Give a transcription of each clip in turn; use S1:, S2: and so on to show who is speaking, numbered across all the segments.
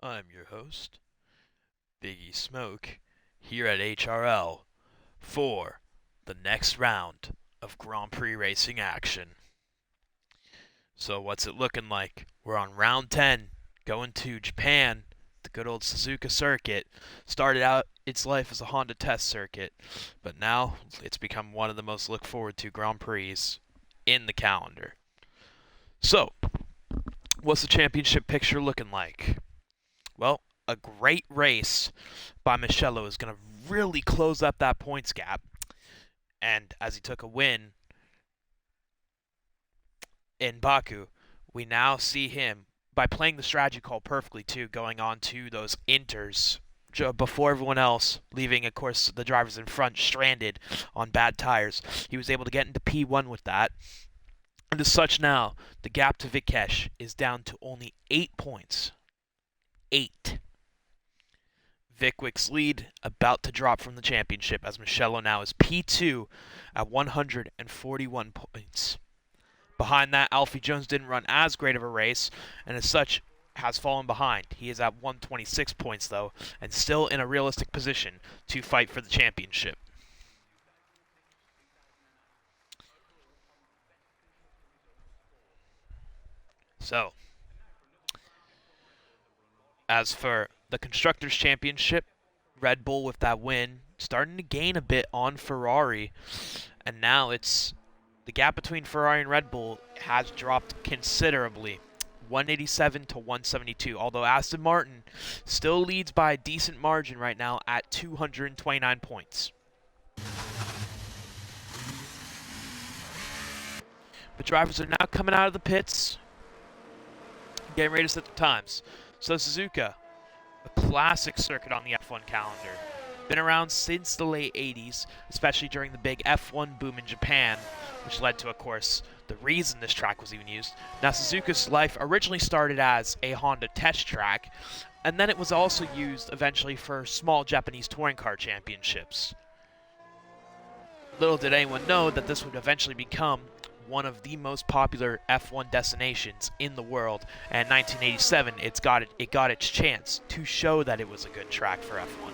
S1: I'm your host, Biggie Smoke, here at HRL for the next round of Grand Prix racing action. So, what's it looking like? We're on round 10, going to Japan, the good old Suzuka circuit. Started out its life as a Honda test circuit, but now it's become one of the most looked forward to Grand Prix in the calendar. So, what's the championship picture looking like? Well, a great race by Mugello is going to really close up that points gap. And as he took a win in Baku, we now see him, by playing the strategy call perfectly too, going on to those inters before everyone else, leaving, of course, the drivers in front stranded on bad tires. He was able to get into P1 with that. And as such now, the gap to Vikesh is down to only 8 points. 8. Vikwick's lead about to drop from the championship as Mugello now is P2 at 141 points. Behind that, Alfie Jones didn't run as great of a race, and as such has fallen behind. He is at 126 points, though, and still in a realistic position to fight for the championship. So, as for the Constructors' Championship, Red Bull with that win, starting to gain a bit on Ferrari, and now it's the gap between Ferrari and Red Bull has dropped considerably, 187 to 172, although Aston Martin still leads by a decent margin right now at 229 points. But drivers are now coming out of the pits, getting ready to set the times. So Suzuka, a classic circuit on the F1 calendar. Been around since the late 80s, especially during the big F1 boom in Japan, which led to, of course, the reason this track was even used. Now, Suzuka's life originally started as a Honda test track, and then it was also used eventually for small Japanese touring car championships. Little did anyone know that this would eventually become one of the most popular F1 destinations in the world, and in 1987 it got its chance to show that it was a good track for F1.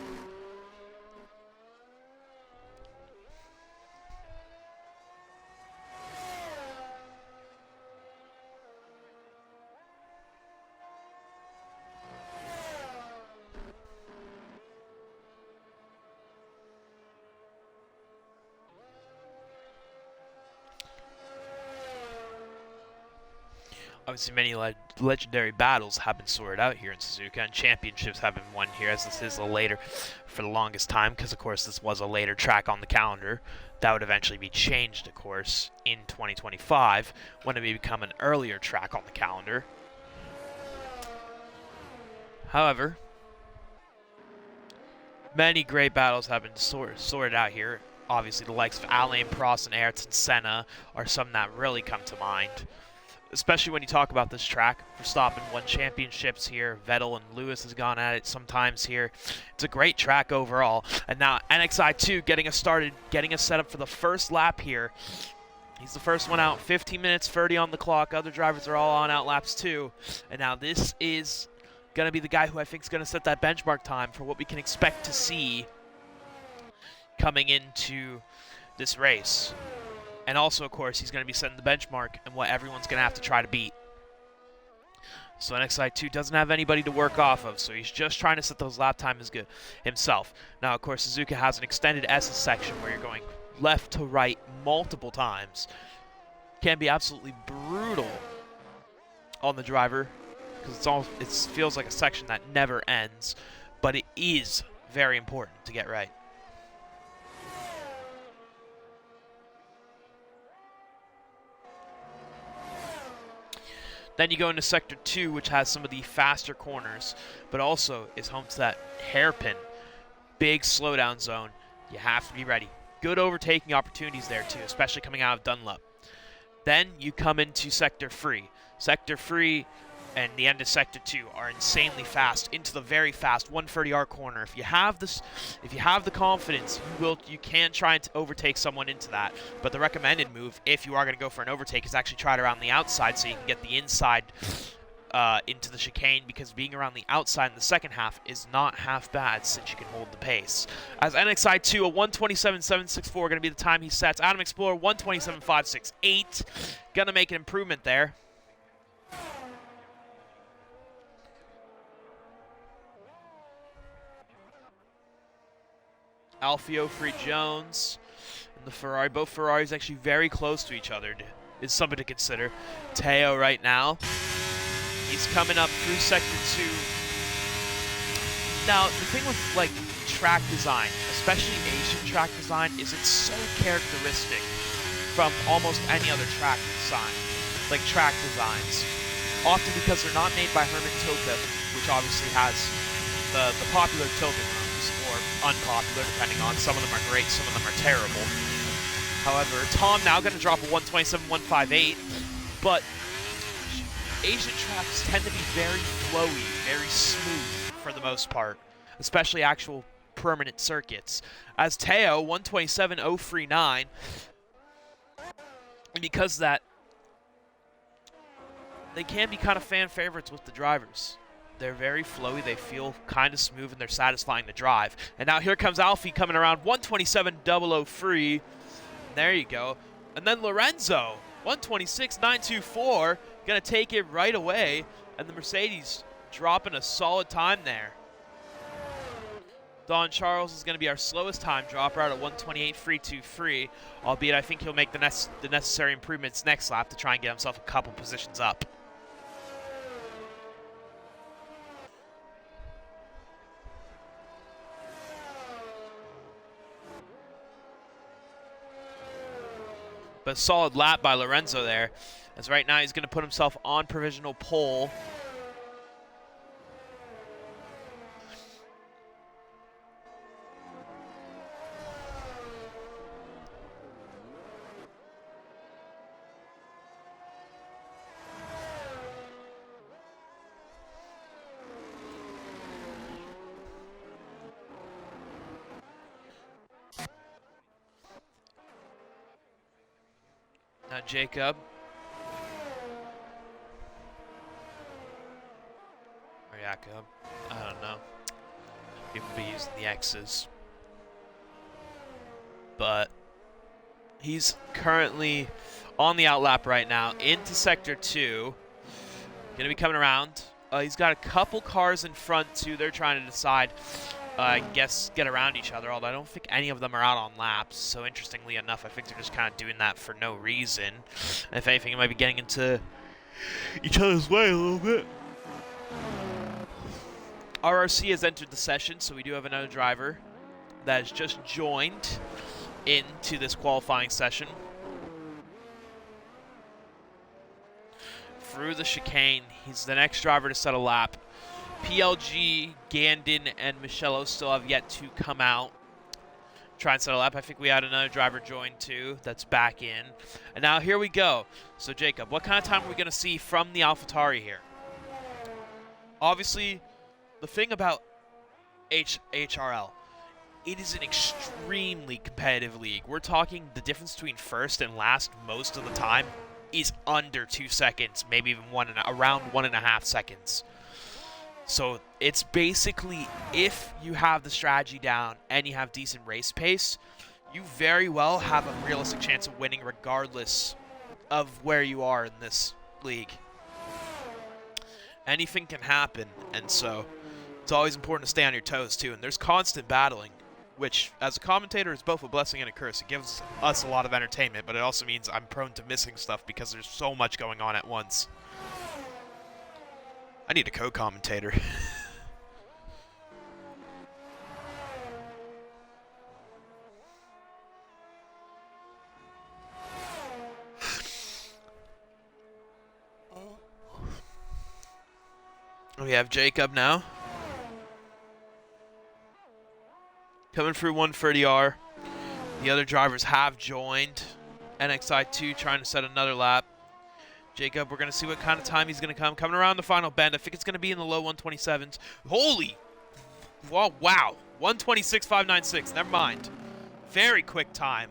S1: Obviously, many legendary battles have been sorted out here in Suzuka, and championships have been won here, as this is a later, for the longest time, because of course this was a later track on the calendar. That would eventually be changed, of course, in 2025, when it would become an earlier track on the calendar. However, many great battles have been sorted out here. Obviously, the likes of Alain Prost and Ayrton Senna are some that really come to mind. Especially when you talk about this track. Verstappen won championships here. Vettel and Lewis has gone at it sometimes here. It's a great track overall. And now NXi2 getting us started, getting us set up for the first lap here. He's the first one out. 15 minutes, 30 on the clock. Other drivers are all on out laps too. And now this is going to be the guy who I think is going to set that benchmark time for what we can expect to see coming into this race. And also, of course, he's going to be setting the benchmark and what everyone's going to have to try to beat. So NXi2 doesn't have anybody to work off of, so he's just trying to set those lap times good himself. Now, of course, Suzuka has an extended S section where you're going left to right multiple times. Can be absolutely brutal on the driver because it feels like a section that never ends, but it is very important to get right. Then you go into Sector 2, which has some of the faster corners, but also is home to that hairpin, big slowdown zone. You have to be ready. Good overtaking opportunities there, too, especially coming out of Dunlop. Then you come into Sector 3. Sector 3 and the end of Sector 2 are insanely fast into the very fast 130R corner. If you have the confidence, you can try and overtake someone into that. But the recommended move, if you are going to go for an overtake, is actually try it around the outside so you can get the inside into the chicane, because being around the outside in the second half is not half bad since you can hold the pace. As NXi2, a 127.764 going to be the time he sets. Adam Explorer, 127.568. Going to make an improvement there. Alfio Free Jones and the Ferrari. Both Ferraris actually very close to each other. Is something to consider. Teo right now. He's coming up through Sector 2. Now, the thing with, like, track design, especially Asian track design, is it's so characteristic from almost any other track design, like track designs. Often because they're not made by Herman Tilke, which obviously has the popular Tilke rooms, or unpopular, depending on. Some of them are great, some of them are terrible. However, Tom now going to drop a 127.158, but Asian tracks tend to be very flowy, very smooth for the most part, especially actual permanent circuits. As Teo, 127.039, and because of that, they can be kind of fan favorites with the drivers. They're very flowy, they feel kind of smooth, and they're satisfying to drive. And now here comes Alfie coming around, 127.003. There you go. And then Lorenzo, 126.924, gonna take it right away. And the Mercedes dropping a solid time there. Don Charles is gonna be our slowest time dropper out at 128.323, albeit I think he'll make the necessary improvements next lap to try and get himself a couple positions up. But solid lap by Lorenzo there, as right now he's going to put himself on provisional pole. Now Jacob. Or Jacob. I don't know. People be using the X's. But he's currently on the outlap right now into Sector 2. Gonna be coming around. He's got a couple cars in front too. They're trying to decide, I guess, get around each other, although I don't think any of them are out on laps. So interestingly enough, I think they're just kind of doing that for no reason. And if anything, it might be getting into each other's way a little bit. RRC has entered the session, so we do have another driver that has just joined into this qualifying session. Through the chicane, he's the next driver to set a lap. PLG, Gandon, and Michello still have yet to come out, try and set a lap. I think we had another driver join too that's back in. And now here we go. So Jacob, what kind of time are we going to see from the AlphaTauri here? Obviously, the thing about HRL, it is an extremely competitive league. We're talking the difference between first and last most of the time is under 2 seconds, maybe even around 1.5 seconds. So it's basically, if you have the strategy down and you have decent race pace, you very well have a realistic chance of winning regardless of where you are in this league. Anything can happen, and so it's always important to stay on your toes too. And there's constant battling, which as a commentator is both a blessing and a curse. It gives us a lot of entertainment, but it also means I'm prone to missing stuff because there's so much going on at once. I need a co-commentator. We have Jacob now. Coming through 130R. The other drivers have joined. NXi2 trying to set another lap. Jacob, we're going to see what kind of time he's going to come. Coming around the final bend. I think it's going to be in the low 127s. Holy! Wow. 126.596. Never mind. Very quick time.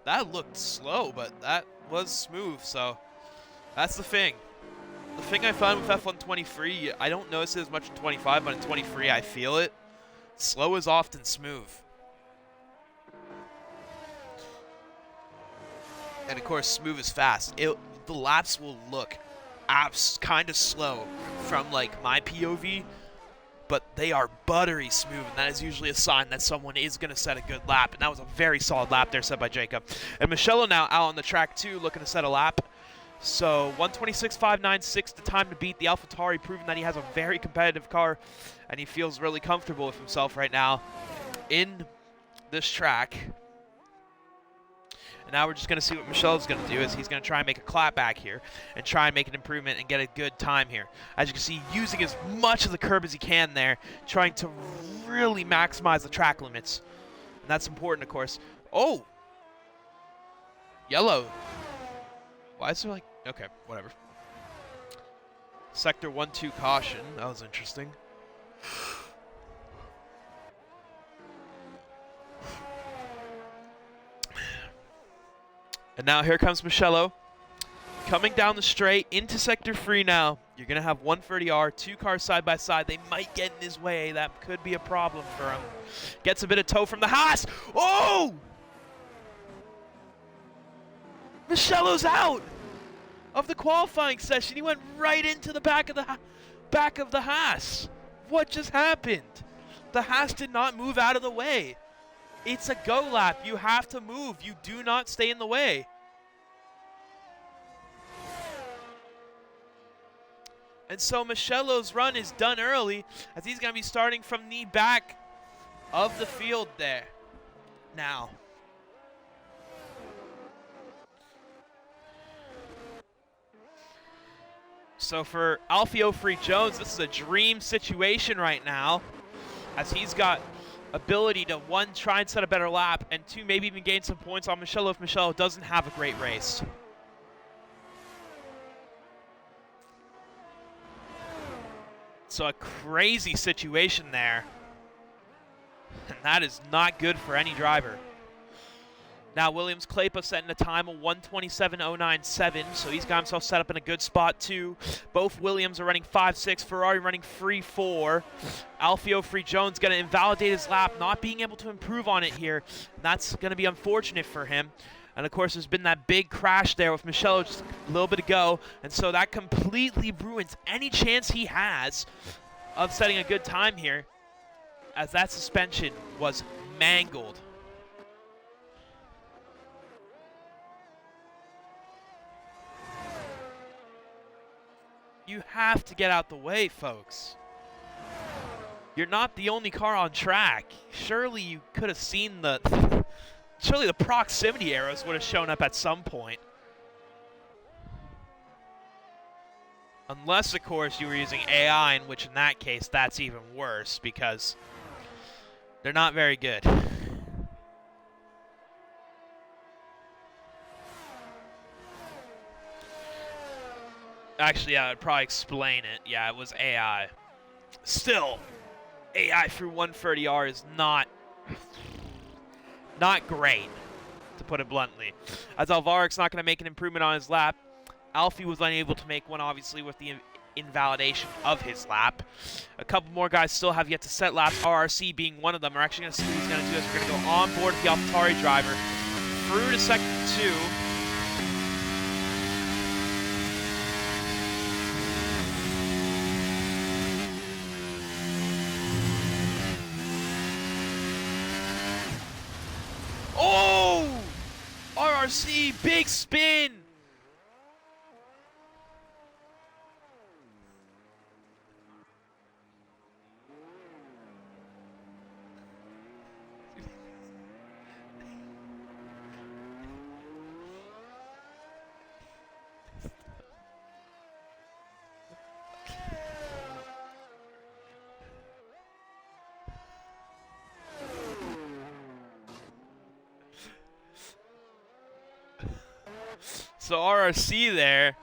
S1: That looked slow, but that was smooth, so that's the thing. The thing I find with F123, I don't notice it as much in 25, but in 23 I feel it. Slow is often smooth. And of course, smooth is fast. The laps will look kind of slow from like my POV, but they are buttery smooth, and that is usually a sign that someone is going to set a good lap. And that was a very solid lap there set by Jacob. And Mugello now out on the track too, looking to set a lap. So 1:26.596 the time to beat the AlphaTauri, proving that he has a very competitive car, and he feels really comfortable with himself right now in this track. And now we're just going to see what Michel's going to do, is he's going to try and make a clap back here and try and make an improvement and get a good time here. As you can see, using as much of the curb as he can there, trying to really maximize the track limits. And that's important, of course. Oh! Yellow. Why is there like... Okay, whatever. Sector 1-2 caution. That was interesting. And now here comes Mugello. Coming down the straight into Sector 3 now. You're going to have 130R, 2 cars side by side. They might get in his way. That could be a problem for him. Gets a bit of tow from the Haas. Oh! Mugello's out of the qualifying session. He went right into the back of the Haas. What just happened? The Haas did not move out of the way. It's a go lap. You have to move. You do not stay in the way. And so Mugello's run is done early, as he's going to be starting from the back of the field there. Now. So for Alfio Free Jones, this is a dream situation right now, as he's got ability to, 1, try and set a better lap, and 2, maybe even gain some points on Mugello if Mugello doesn't have a great race. So a crazy situation there, and that is not good for any driver. Now Williams Klaipa setting a time of 1:27.097, so he's got himself set up in a good spot too. Both Williams are running 5.6, Ferrari running 3.4. Alfio Free Jones going to invalidate his lap, not being able to improve on it here. And that's going to be unfortunate for him. And of course, there's been that big crash there with Mugello just a little bit ago, and so that completely ruins any chance he has of setting a good time here, as that suspension was mangled. You have to get out the way, folks. You're not the only car on track. Surely you could have seen surely the proximity arrows would have shown up at some point. Unless, of course, you were using AI, in which in that case, that's even worse, because they're not very good. Actually, yeah, I'd probably explain it. Yeah, it was AI. Still, AI through 130R is not great, to put it bluntly. As Alvaric's not going to make an improvement on his lap, Alfie was unable to make one, obviously, with the invalidation of his lap. A couple more guys still have yet to set laps, RRC being one of them. We're actually going to see what he's going to do. We're going to go on board with the AlphaTauri driver through to Sector 2. Oh! RRC, big spin! So RRC there,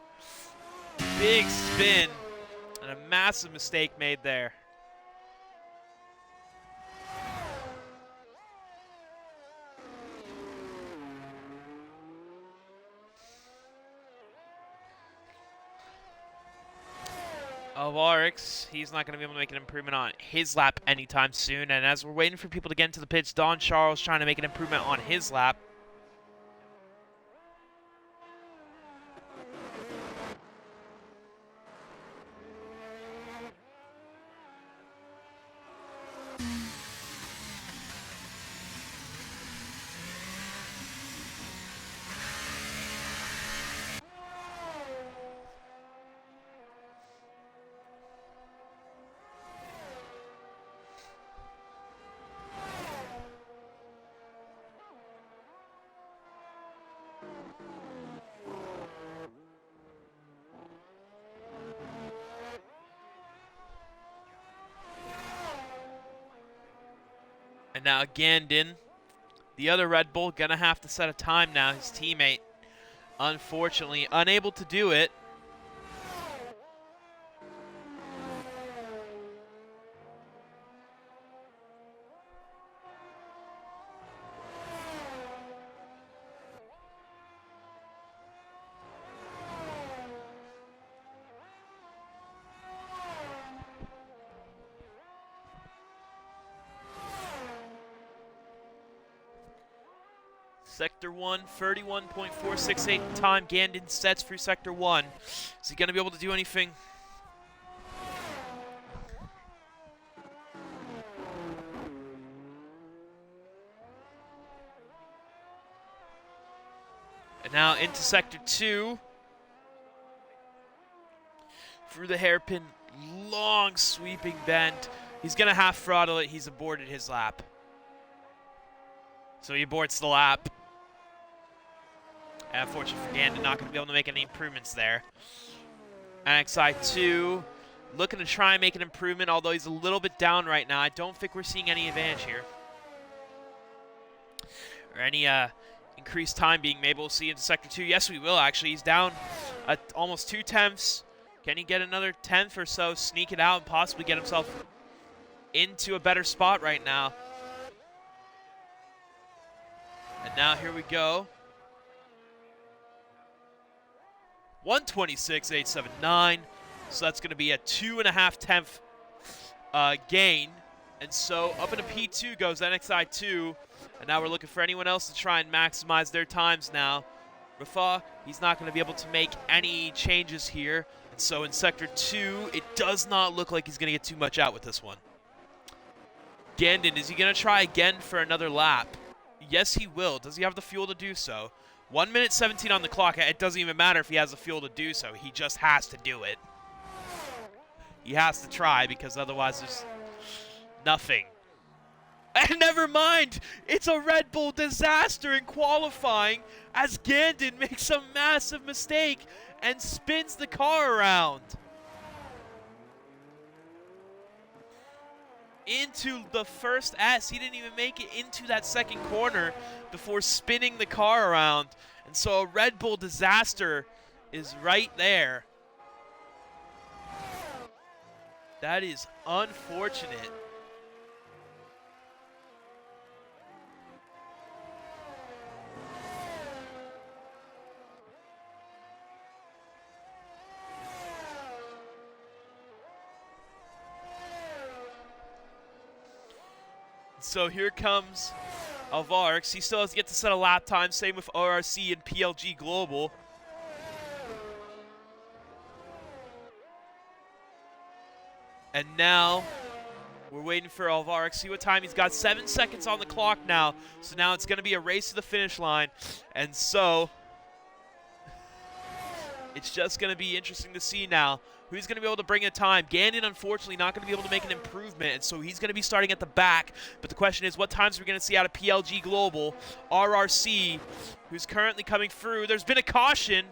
S1: big spin, and a massive mistake made there. Alvarez, he's not going to be able to make an improvement on his lap anytime soon. And as we're waiting for people to get into the pits, Don Charles trying to make an improvement on his lap. And now Gandin, the other Red Bull, gonna have to set a time now. His teammate, unfortunately, unable to do it. Sector 1, 31.468 time Gandin sets for Sector 1. Is he going to be able to do anything? And now into Sector 2. Through the hairpin, long sweeping bend. He's going to half throttle it. He's aborted his lap. So he aborts the lap. And unfortunately for Gandin, not going to be able to make any improvements there. NXi2 looking to try and make an improvement, although he's a little bit down right now. I don't think we're seeing any advantage here. Or any increased time being able to see into Sector 2. Yes, we will, actually. He's down almost 2 tenths. Can he get another 10th or so, sneak it out, and possibly get himself into a better spot right now? And now here we go. 126.879. So that's going to be a 2.5 tenth gain. And so up into P2 goes NXi2. And now we're looking for anyone else to try and maximize their times now. Rafa, he's not going to be able to make any changes here. And so in Sector 2, it does not look like he's going to get too much out with this one. Gandin, is he going to try again for another lap? Yes, he will. Does he have the fuel to do so? 1 minute 17 on the clock. It doesn't even matter if he has the fuel to do so. He just has to do it. He has to try because otherwise there's nothing. And never mind. It's a Red Bull disaster in qualifying as Gandin makes a massive mistake and spins the car around. Into the first S. He didn't even make it into that second corner before spinning the car around. And so a Red Bull disaster is right there. That is unfortunate. So here comes Alvarez. He still has yet to set a lap time. Same with ORC and PLG Global. And now we're waiting for Alvarez. See what time he's got. 7 seconds on the clock now. So now it's going to be a race to the finish line. And so it's just going to be interesting to see now who's going to be able to bring a time. Gandin, unfortunately, not going to be able to make an improvement, and so he's going to be starting at the back. But the question is, what times are we going to see out of PLG Global? RRC, who's currently coming through. There's been a caution.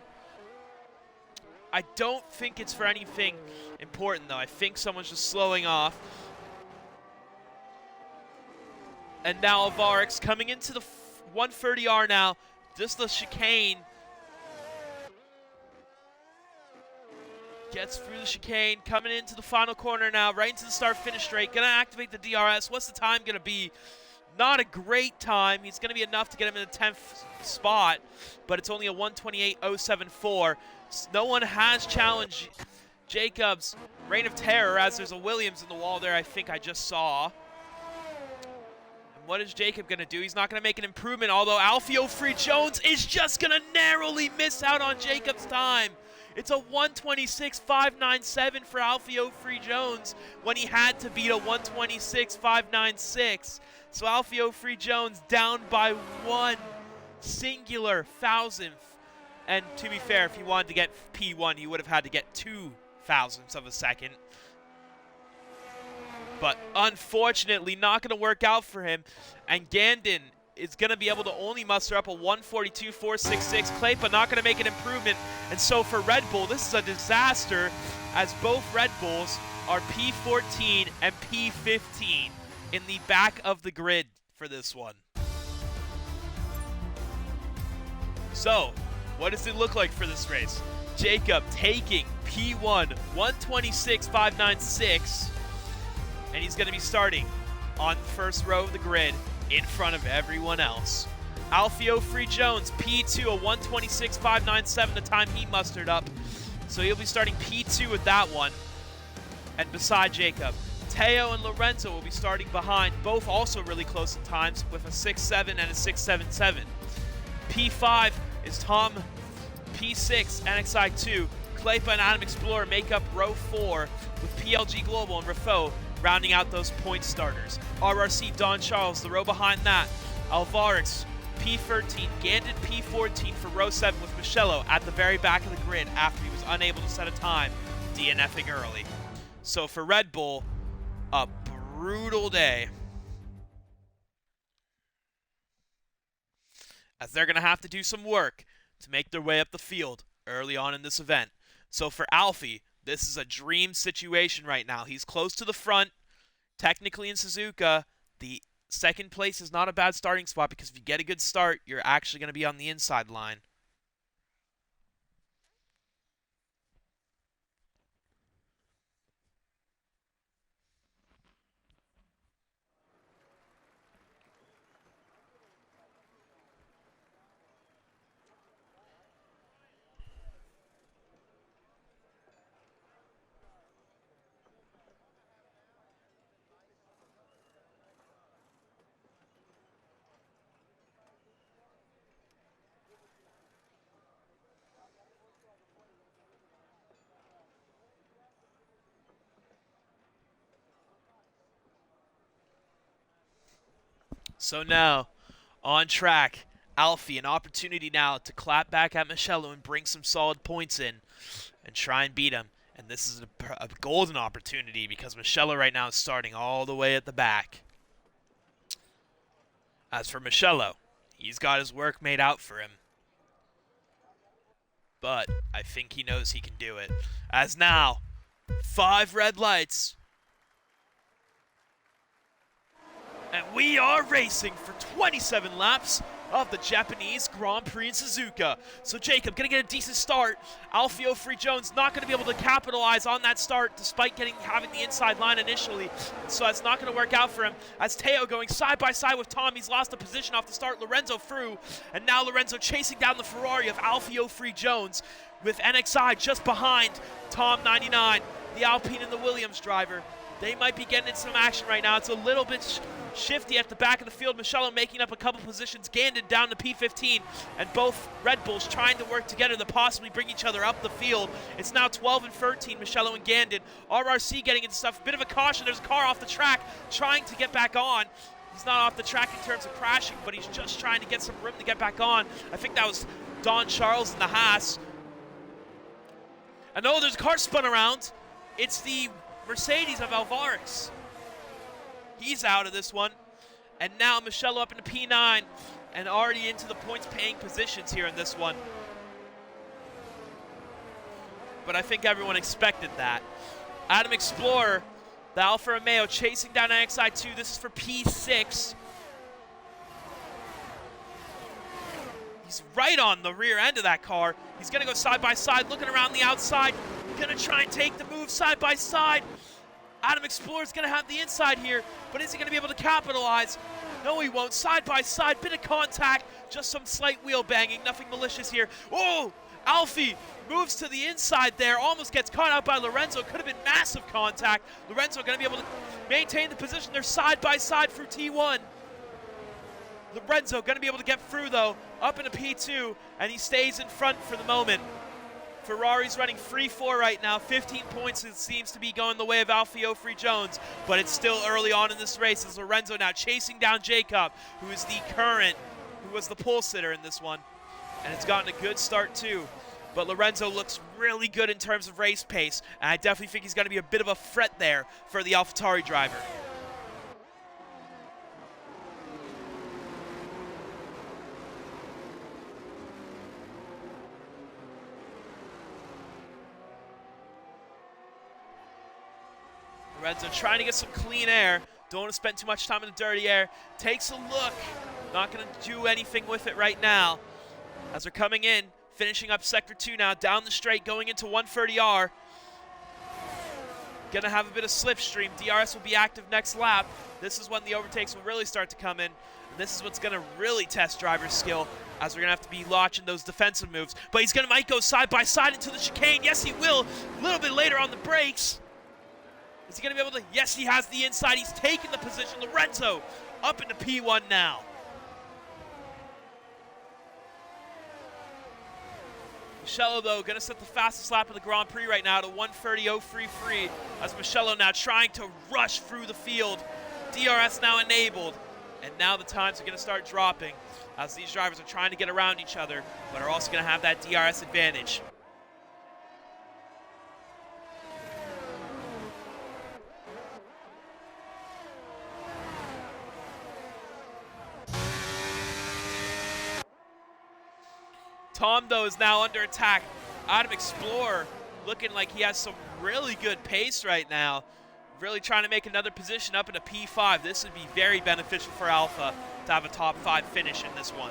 S1: I don't think it's for anything important, though. I think someone's just slowing off. And now Alvarez coming into the 130R now. Just the chicane. Gets through the chicane, coming into the final corner now, right into the start-finish straight. Going to activate the DRS. What's the time going to be? Not a great time. He's going to be enough to get him in the 10th spot, but it's only a 128.074. No one has challenged Jacobs, Reign of Terror, as there's a Williams in the wall there I think I just saw. And what is Jacob going to do? He's not going to make an improvement, although Alfio Free Jones is just going to narrowly miss out on Jacobs' time. It's a 126.597 for Alfio Free Jones when he had to beat a 126.596. So Alfio Free Jones down by 1 singular thousandth. And to be fair, if he wanted to get P1, he would have had to get 2 thousandths of a second. But unfortunately, not going to work out for him. And Gandon is going to be able to only muster up a 142.466. Klaipa not going to make an improvement. And so for Red Bull, this is a disaster, as both Red Bulls are P14 and P15 in the back of the grid for this one. So, what does it look like for this race? Jacob taking P1, 126.596, and he's going to be starting on the first row of the grid in front of everyone else. Alfio Free Jones, P2, a 126.597, the time he mustered up. So he'll be starting P2 with that one. And beside Jacob, Teo and Lorenzo will be starting behind, both also really close in times with a 6.7 and a 6.77. P5 is Tom, P6, NXI2. Klaipa and Adam Explorer make up row 4 with PLG Global and Rafo rounding out those point starters. RRC Don Charles, the row behind that. Alvarez, P13, Gandon P14 for row 7 with Michello at the very back of the grid after he was unable to set a time, DNFing early. So for Red Bull, a brutal day, as they're going to have to do some work to make their way up the field early on in this event. So for Alfie, this is a dream situation right now. He's close to the front. Technically in Suzuka, the second place is not a bad starting spot, because if you get a good start, you're actually going to be on the inside line. So now, on track, Alfie, an opportunity now to clap back at Michello and bring some solid points in and try and beat him. And this is a golden opportunity, because Michello right now is starting all the way at the back. As for Michello, he's got his work made out for him. But I think he knows he can do it. As now, 5 red lights. And we are racing for 27 laps of the Japanese Grand Prix in Suzuka. So Jacob gonna get a decent start. Alfio Free Jones not gonna be able to capitalize on that start despite having the inside line initially. So that's not gonna work out for him. As Teo going side by side with Tom, he's lost the position off the start. Lorenzo through, and now Lorenzo chasing down the Ferrari of Alfio Free Jones with NXI just behind Tom 99, the Alpine and the Williams driver. They might be getting in some action right now. It's a little bit shifty at the back of the field. Michello making up a couple positions. Gandon down to P15. And both Red Bulls trying to work together to possibly bring each other up the field. It's now 12 and 13, Michello and Gandon. RRC getting into stuff. Bit of a caution. There's a car off the track trying to get back on. He's not off the track in terms of crashing, but he's just trying to get some room to get back on. I think that was Don Charles in the Haas. And oh, there's a car spun around. It's the Mercedes of Alvarez. He's out of this one. And now Michello up into P9 and already into the points-paying positions here in this one. But I think everyone expected that. Adam Explorer, the Alfa Romeo, chasing down NXI2. This is for P6. He's right on the rear end of that car. He's going to go side by side, looking around the outside. Going to try and take the move side by side. Adam Explorer's going to have the inside here, but is he going to be able to capitalize? No, he won't. Side by side, bit of contact, just some slight wheel banging, nothing malicious here. Oh, Alfie moves to the inside there, almost gets caught out by Lorenzo. Could have been massive contact. Lorenzo going to be able to maintain the position. They're side by side through T1. Lorenzo going to be able to get through though, up into P2, and he stays in front for the moment. Ferrari's running 3-4 right now, 15 points. It seems to be going the way of Alfie Jones, but it's still early on in this race as Lorenzo now chasing down Jacob, who is who was the pole sitter in this one, and it's gotten a good start too. But Lorenzo looks really good in terms of race pace, and I definitely think he's going to be a bit of a threat there for the AlphaTauri driver. Lorenzo trying to get some clean air. Don't want to spend too much time in the dirty air. Takes a look. Not going to do anything with it right now. As they're coming in, finishing up Sector 2 now, down the straight, going into 130R. Going to have a bit of slipstream. DRS will be active next lap. This is when the overtakes will really start to come in. And this is what's going to really test driver's skill, as we're going to have to be launching those defensive moves. But he's might go side by side into the chicane. Yes, he will. A little bit later on the brakes. Is he going to be able to? Yes, he has the inside. He's taken the position. Lorenzo up into P1 now. Michello, though, going to set the fastest lap of the Grand Prix right now to 1:30.033, as Michello now trying to rush through the field. DRS now enabled, and now the times are going to start dropping as these drivers are trying to get around each other, but are also going to have that DRS advantage. Tom, though, is now under attack. Adam Explorer looking like he has some really good pace right now. Really trying to make another position up into P5. This would be very beneficial for Alpha to have a top 5 finish in this one.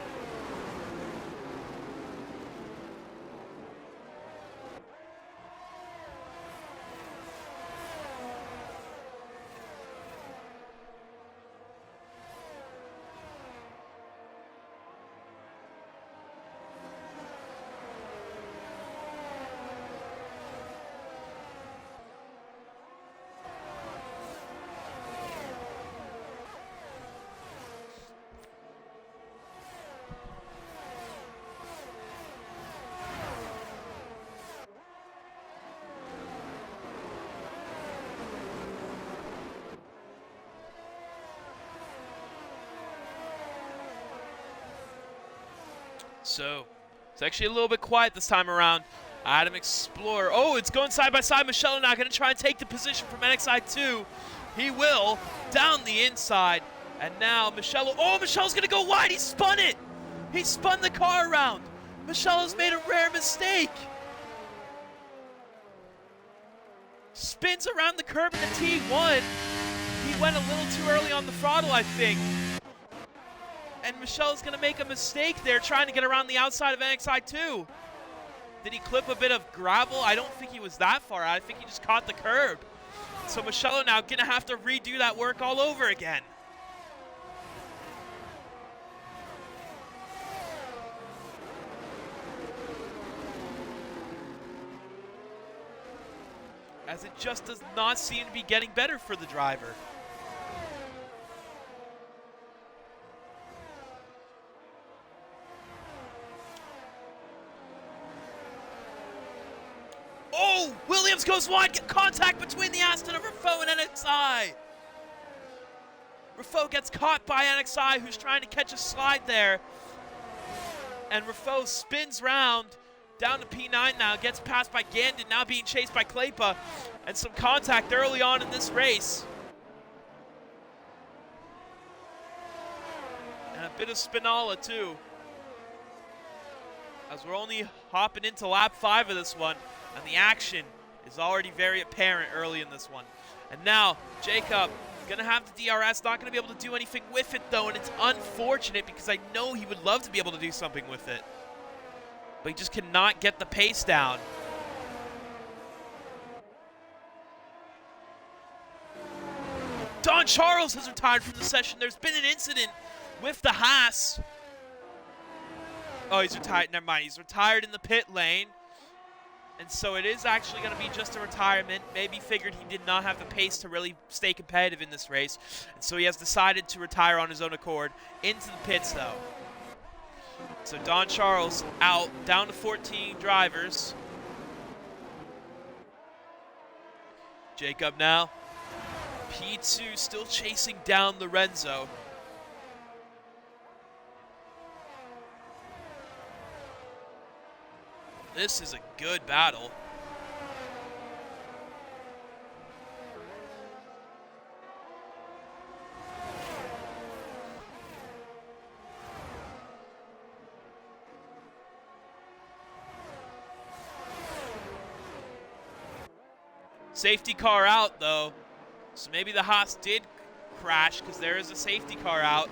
S1: So, it's actually a little bit quiet this time around. Adam Explorer. Oh, it's going side by side. Michello now going to try and take the position from NXi2. He will. Down the inside. And now Michello. Oh, Michello's going to go wide. He spun it. He spun the car around. Michello's made a rare mistake. Spins around the curb in the T1. He went a little too early on the throttle, I think. And Michello's going to make a mistake there trying to get around the outside of NXi2. Did he clip a bit of gravel? I don't think he was that far out. I think he just caught the curb. So Michello now going to have to redo that work all over again. As it just does not seem to be getting better for the driver. Oh, Williams goes wide, get contact between the Aston of Rafał and NXi. Rafał gets caught by NXi, who's trying to catch a slide there. And Rafał spins round down to P9 now, gets passed by Gandon, now being chased by Klaipa. And some contact early on in this race. And a bit of Spinalla too. As we're only hopping into lap 5 of this one. And the action is already very apparent early in this one. And now, Jacob going to have the DRS, not going to be able to do anything with it though, and it's unfortunate because I know he would love to be able to do something with it. But he just cannot get the pace down. Don Charles has retired from the session. There's been an incident with the Haas. Oh, he's retired. Never mind. He's retired in the pit lane. And so it is actually going to be just a retirement. Maybe figured he did not have the pace to really stay competitive in this race. And so he has decided to retire on his own accord. Into the pits, though. So Don Charles out, down to 14 drivers. Jacob now. P2 still chasing down Lorenzo. This is a good battle. Safety car out, though. So maybe the Haas did crash because there is a safety car out.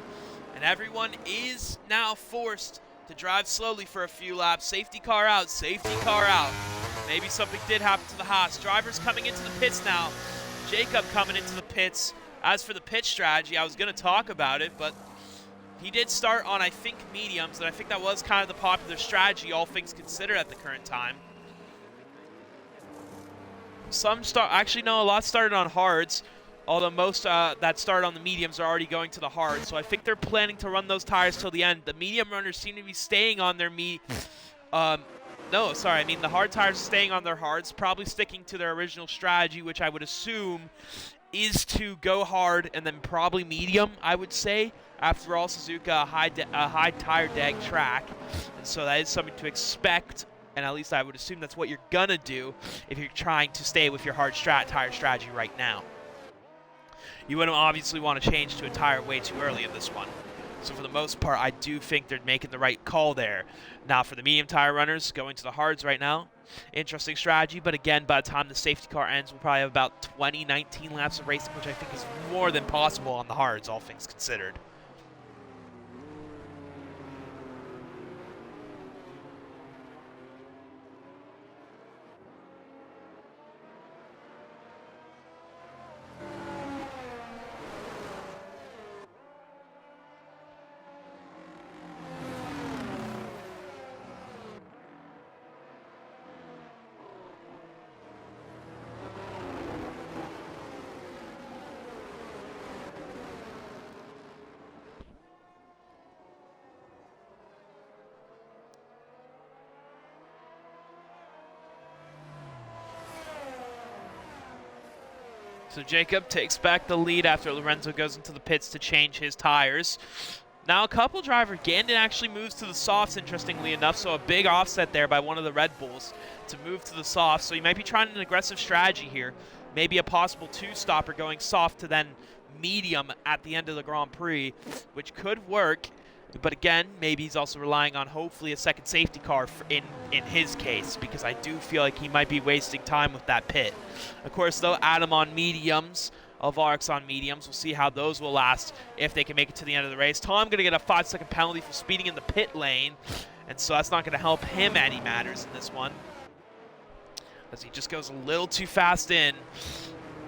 S1: And everyone is now forced to drive slowly for a few laps. Safety car out, safety car out. Maybe something did happen to the Haas. Drivers coming into the pits now. Jacob coming into the pits. As for the pit strategy, I was going to talk about it, but he did start on, I think, mediums, and I think that was kind of the popular strategy, all things considered at the current time. Actually, no, a lot started on hards, although most that started on the mediums are already going to the hards. So I think they're planning to run those tires till the end. The medium runners seem to be staying on their the hard tires are staying on their hards, probably sticking to their original strategy, which I would assume is to go hard and then probably medium, I would say. After all, Suzuka, a high tire drag track, and so that is something to expect. And at least I would assume that's what you're going to do if you're trying to stay with your hard tire strategy right now. You wouldn't obviously want to change to a tire way too early in this one. So for the most part, I do think they're making the right call there. Now for the medium tire runners, going to the hards right now. Interesting strategy, but again, by the time the safety car ends, we'll probably have about 19 laps of racing, which I think is more than possible on the hards, all things considered. So Jacob takes back the lead after Lorenzo goes into the pits to change his tires. Now a couple driver, Gandon actually moves to the softs, interestingly enough, so a big offset there by one of the Red Bulls to move to the softs. So he might be trying an aggressive strategy here. Maybe a possible two-stopper going soft to then medium at the end of the Grand Prix, which could work. But again, maybe he's also relying on hopefully a second safety car in his case, because I do feel like he might be wasting time with that pit. Of course, though, Adam on mediums, Alvarez on mediums. We'll see how those will last if they can make it to the end of the race. Tom going to get a 5-second penalty for speeding in the pit lane, and so that's not going to help him any matters in this one, as he just goes a little too fast in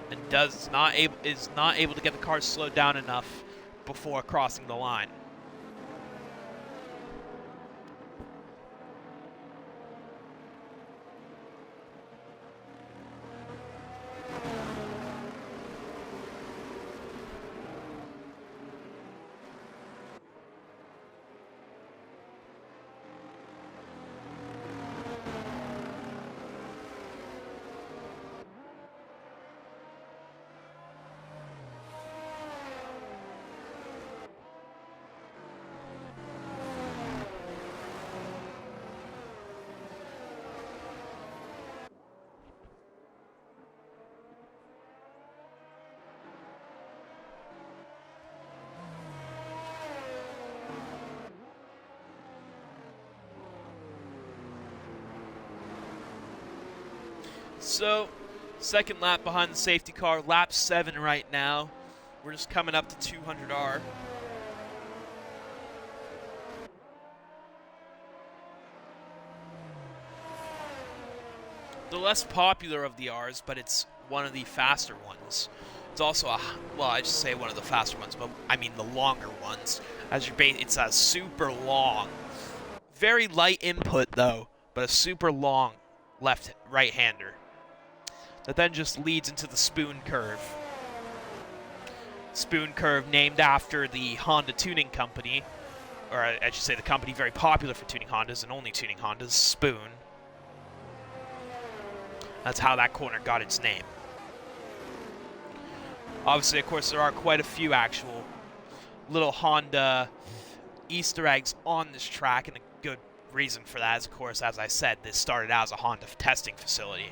S1: and is not able to get the car slowed down enough before crossing the line. So, second lap behind the safety car, lap 7 right now. We're just coming up to 200R. The less popular of the Rs, but it's one of the faster ones. It's also I should say one of the faster ones, but I mean the longer ones. It's a super long, very light input though, but a super long right-hander. That then just leads into the spoon curve. Spoon curve named after the Honda Tuning Company, or I should say the company very popular for tuning Hondas and only tuning Hondas, Spoon. That's how that corner got its name. Obviously, of course, there are quite a few actual little Honda Easter eggs on this track, and a good reason for that is, of course, as I said, this started out as a Honda testing facility.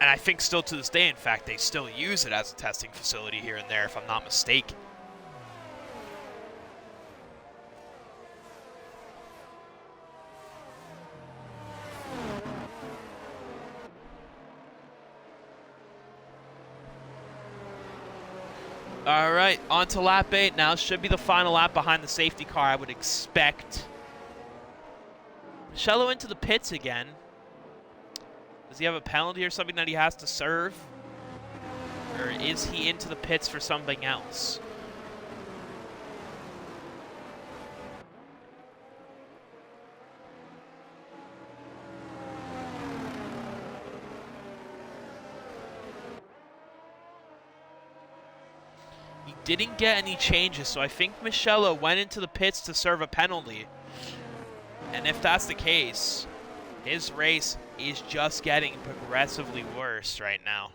S1: And I think still to this day, in fact, they still use it as a testing facility here and there, if I'm not mistaken. All right, on to lap 8 now. Should be the final lap behind the safety car, I would expect. Mugello into the pits again. Does he have a penalty or something that he has to serve? Or is he into the pits for something else? He didn't get any changes, so I think Mugello went into the pits to serve a penalty. And if that's the case, his race is just getting progressively worse right now.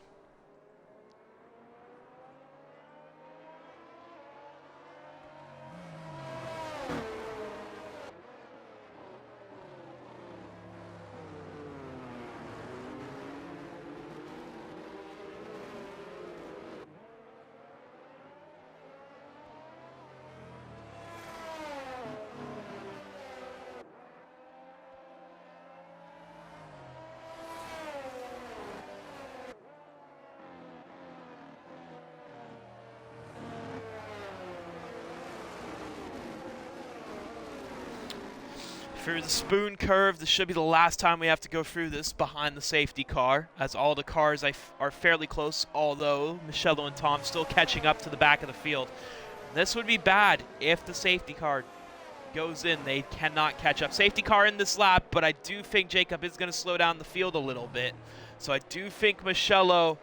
S1: Through the spoon curve, this should be the last time we have to go through this behind the safety car, as all the cars are fairly close, although Mugello and Tom still catching up to the back of the field. This would be bad if the safety car goes in. They cannot catch up. Safety car in this lap, but I do think Jacob is going to slow down the field a little bit. So I do think Mugello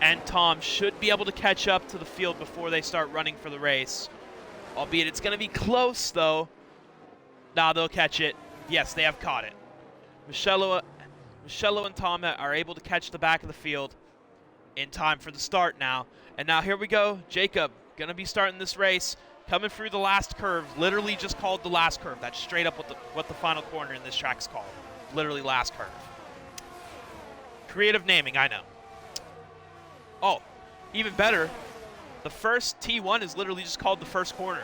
S1: and Tom should be able to catch up to the field before they start running for the race. Albeit it's going to be close, though. Nah, they'll catch it. Yes, they have caught it. Mugello and Tom are able to catch the back of the field in time for the start now. And now here we go. Jacob going to be starting this race. Coming through the last curve. Literally just called the last curve. That's straight up what the final corner in this track is called. Literally last curve. Creative naming, I know. Oh, even better. The first T1 is literally just called the first corner.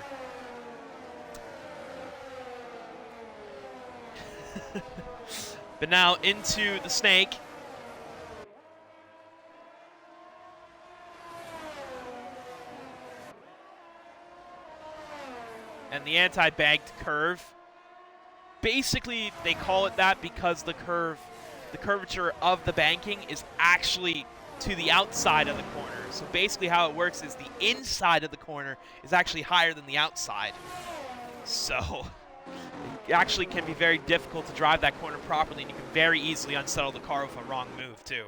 S1: But now into the snake. And the anti-banked curve. Basically, they call it that because the curvature of the banking is actually to the outside of the corner. So basically how it works is the inside of the corner is actually higher than the outside. So it actually can be very difficult to drive that corner properly, and you can very easily unsettle the car with a wrong move too.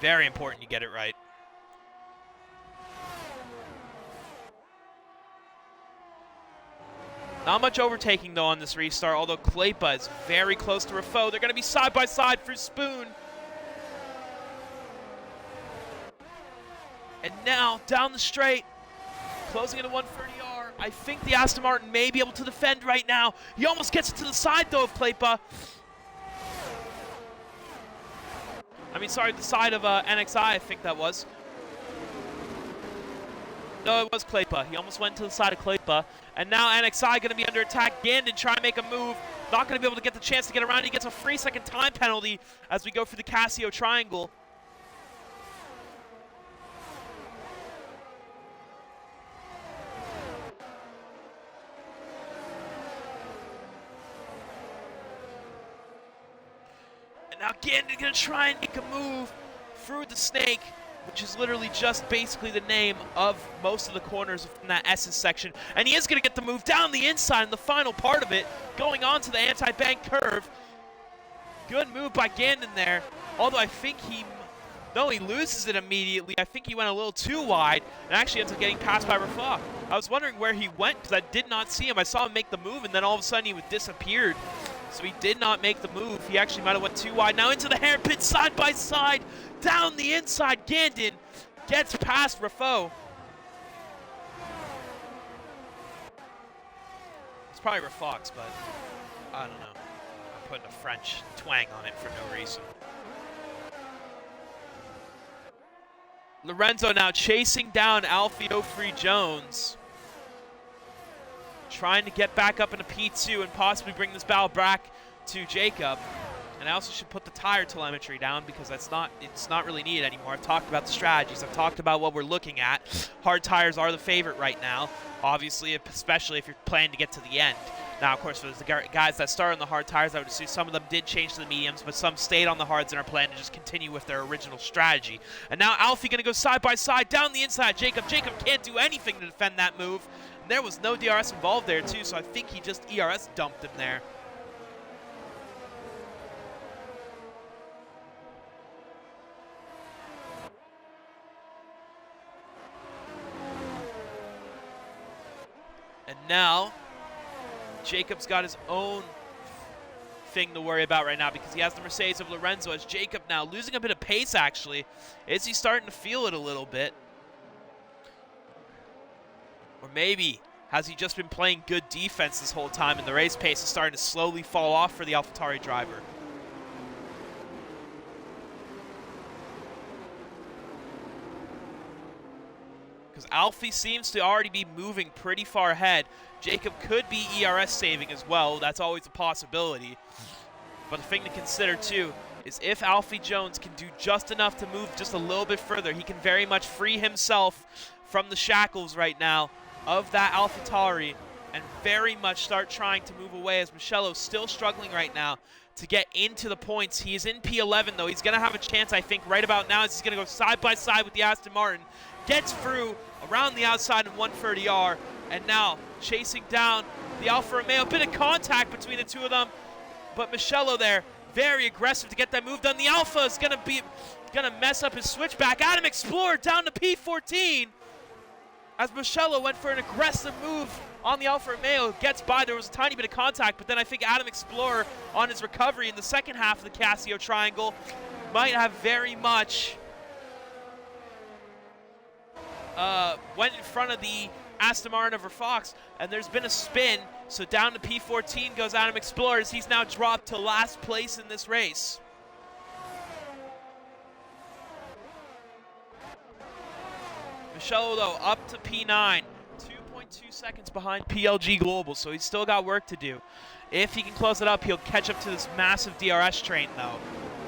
S1: Very important you get it right. Not much overtaking, though, on this restart, although Klepa is very close to Rafaux. They're going to be side by side through Spoon. And now, down the straight, closing into 130R. I think the Aston Martin may be able to defend right now. He almost gets it to the side, though, of Klepa. I mean, sorry, the side of NXI, I think that was. No, it was Klepa. He almost went to the side of Klepa. And now NXI going to be under attack. Gandon trying to make a move. Not going to be able to get the chance to get around. He gets a 3-second time penalty as we go for the Casio triangle. And now Gandon going to try and make a move through the snake. which is literally just basically the name of most of the corners in that S's section. And he is going to get the move down the inside in the final part of it, going on to the anti-bank curve. Good move by Gandon there, although I think he loses it immediately. I think he went a little too wide and actually ends up getting passed by Rafah. I was wondering where he went because I did not see him. I saw him make the move and then all of a sudden he disappeared. So he did not make the move. He actually might have went too wide. Now into the hairpin, side by side, down the inside. Gandon gets past Rafah. It's probably Rafah's, but I don't know. I'm putting a French twang on it for no reason. Lorenzo now chasing down Alfie O'Free-Jones, trying to get back up into P2 and possibly bring this battle back to Jacob. And I also should put the tire telemetry down because it's not really needed anymore. I've talked about the strategies. I've talked about what we're looking at. Hard tires are the favorite right now, obviously, especially if you're planning to get to the end. Now, of course, for the guys that started on the hard tires, I would assume some of them did change to the mediums, but some stayed on the hards and are planning to just continue with their original strategy. And now Alfie going to go side by side down the inside. Jacob can't do anything to defend that move. And there was no DRS involved there, too, so I think he just ERS dumped him there. And now Jacob's got his own thing to worry about right now because he has the Mercedes of Lorenzo. As Jacob now losing a bit of pace, actually. Is he starting to feel it a little bit? Or maybe has he just been playing good defense this whole time and the race pace is starting to slowly fall off for the AlphaTauri driver? Because Alfie seems to already be moving pretty far ahead. Jacob could be ERS saving as well. That's always a possibility. But the thing to consider, too, is if Alfie Jones can do just enough to move just a little bit further, he can very much free himself from the shackles right now of that AlphaTauri and very much start trying to move away, as Michello's still struggling right now to get into the points. He is in P11, though. He's going to have a chance, I think, right about now, as he's going to go side by side with the Aston Martin. Gets through around the outside in 130R, and now chasing down the Alfa Romeo. Bit of contact between the two of them, but Michello there, very aggressive to get that move done. The Alfa is gonna mess up his switchback. Adam Explorer down to P14, as Michello went for an aggressive move on the Alfa Romeo. Gets by, there was a tiny bit of contact, but then I think Adam Explorer on his recovery in the second half of the Casio triangle might have very much went in front of the Aston Martin over Fox, and there's been a spin, so down to P14 goes Adam Explorer, as he's now dropped to last place in this race. Michello, though, up to P9, 2.2 seconds behind PLG Global, so he's still got work to do. If he can close it up, he'll catch up to this massive DRS train, though.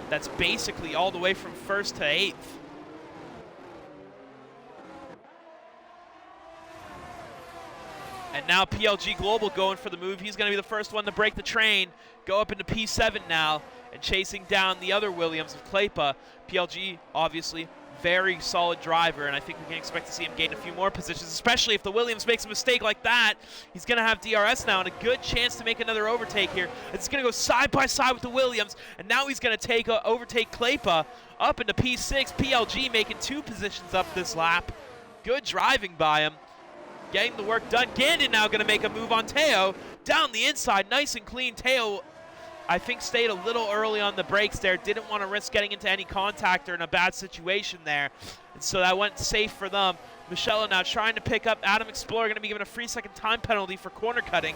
S1: That's basically all the way from 1st to 8th. And now PLG Global going for the move. He's going to be the first one to break the train, go up into P7 now, and chasing down the other Williams of Klaipa. PLG, obviously, very solid driver, and I think we can expect to see him gain a few more positions, especially if the Williams makes a mistake like that. He's going to have DRS now and a good chance to make another overtake here. It's going to go side by side with the Williams, and now he's going to overtake Klaipa up into P6. PLG making 2 positions up this lap. Good driving by him. Getting the work done. Gandon now going to make a move on Teo. Down the inside, nice and clean. Teo, I think, stayed a little early on the brakes there. Didn't want to risk getting into any contact or in a bad situation there. And so that went safe for them. Michello now trying to pick up Adam Explorer. Going to be given a 3-second time penalty for corner cutting.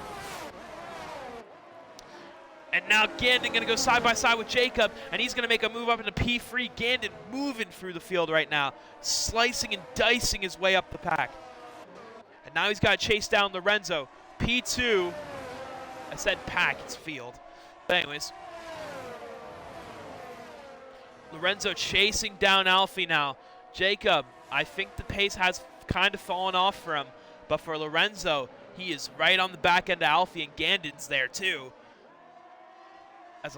S1: And now Gandon going to go side by side with Jacob, and he's going to make a move up into P3. Gandon moving through the field right now, slicing and dicing his way up the pack. And now he's got to chase down Lorenzo. P2, I said pack, it's field. But anyways, Lorenzo chasing down Alfie now. Jacob, I think the pace has kind of fallen off for him. But for Lorenzo, he is right on the back end of Alfie, and Gandon's there too. As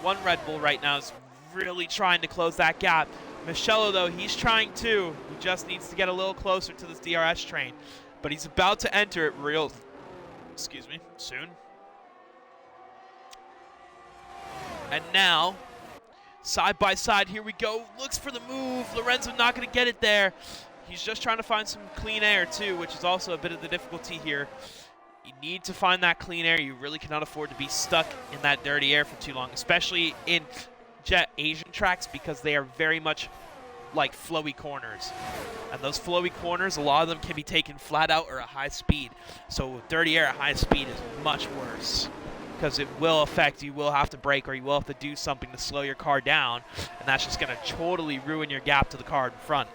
S1: one Red Bull right now is really trying to close that gap. Michello, though, he's trying too. He just needs to get a little closer to this DRS train. But he's about to enter it soon. And now, side by side, here we go. Looks for the move. Lorenzo not going to get it there. He's just trying to find some clean air too, which is also a bit of the difficulty here. You need to find that clean air. You really cannot afford to be stuck in that dirty air for too long, especially in Jet Asian tracks, because they are very much like flowy corners. And those flowy corners, a lot of them can be taken flat out or at high speed. So dirty air at high speed is much worse, because it will affect, you will have to brake or you will have to do something to slow your car down, and that's just going to totally ruin your gap to the car in front.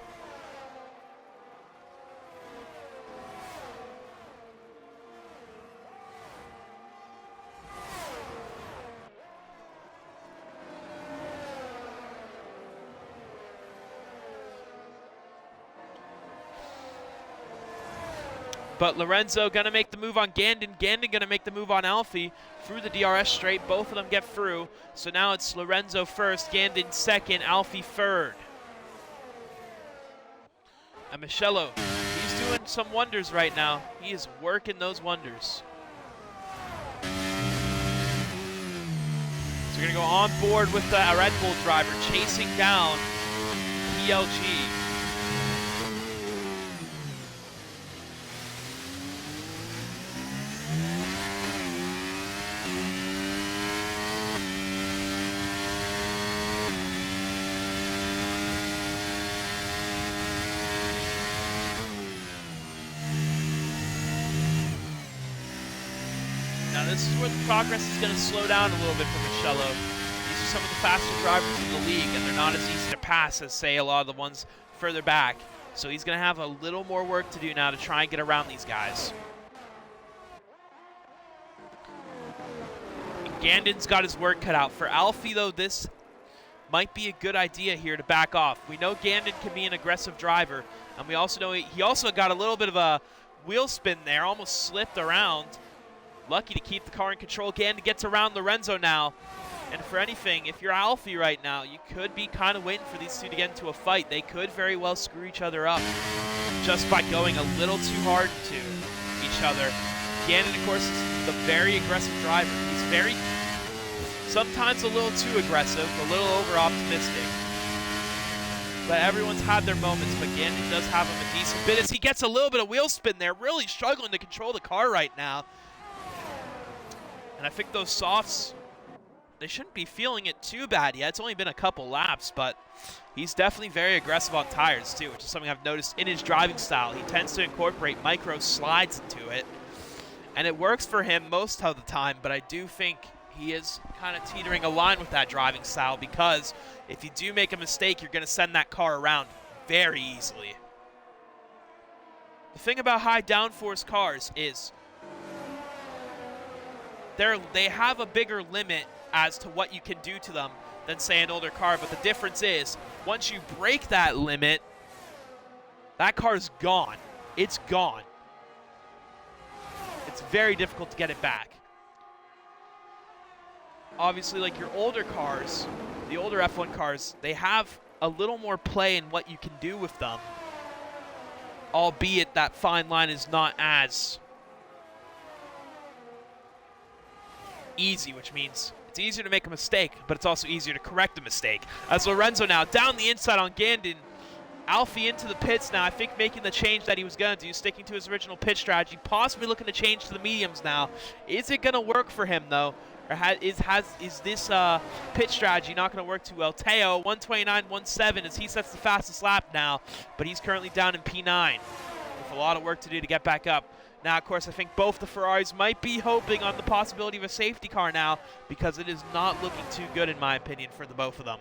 S1: But Lorenzo going to make the move on Gandon. Gandon going to make the move on Alfie through the DRS straight. Both of them get through. So now it's Lorenzo first, Gandon second, Alfie third. And Michello, he's doing some wonders right now. He is working those wonders. So we're going to go on board with the Red Bull driver, chasing down PLG. Now this is where the progress is going to slow down a little bit for Michello. These are some of the faster drivers in the league, and they're not as easy to pass as, say, a lot of the ones further back. So he's going to have a little more work to do now to try and get around these guys. Gandon's got his work cut out. For Alfie, though, this might be a good idea here to back off. We know Gandon can be an aggressive driver, and we also know he also got a little bit of a wheel spin there, almost slipped around. Lucky to keep the car in control. Gandon gets around Lorenzo now. And for anything, if you're Alfie right now, you could be kind of waiting for these two to get into a fight. They could very well screw each other up just by going a little too hard to each other. Gandon, of course, is the very aggressive driver. He's very, sometimes a little too aggressive, a little over-optimistic. But everyone's had their moments, but Gandon does have him a decent bit as he gets a little bit of wheel spin there, really struggling to control the car right now. And I think those softs, they shouldn't be feeling it too bad yet. It's only been a couple laps, but he's definitely very aggressive on tires too, which is something I've noticed in his driving style. He tends to incorporate micro slides into it, and it works for him most of the time, but I do think he is kind of teetering a line with that driving style, because if you do make a mistake, you're going to send that car around very easily. The thing about high downforce cars is they have a bigger limit as to what you can do to them than, say, an older car. But the difference is, once you break that limit, that car's gone. It's gone. It's very difficult to get it back. Obviously, like your older cars, the older F1 cars, they have a little more play in what you can do with them, albeit that fine line is not as easy, which means it's easier to make a mistake, but it's also easier to correct a mistake. As Lorenzo now down the inside on Gandon. Alfie into the pits now, I think making the change that he was going to do, sticking to his original pit strategy, possibly looking to change to the mediums now. Is it going to work for him, though? Or is this pit strategy not going to work too well? Teo, 129.17 as he sets the fastest lap now, but he's currently down in P9 with a lot of work to do to get back up. Now, of course, I think both the Ferraris might be hoping on the possibility of a safety car now, because it is not looking too good, in my opinion, for the both of them.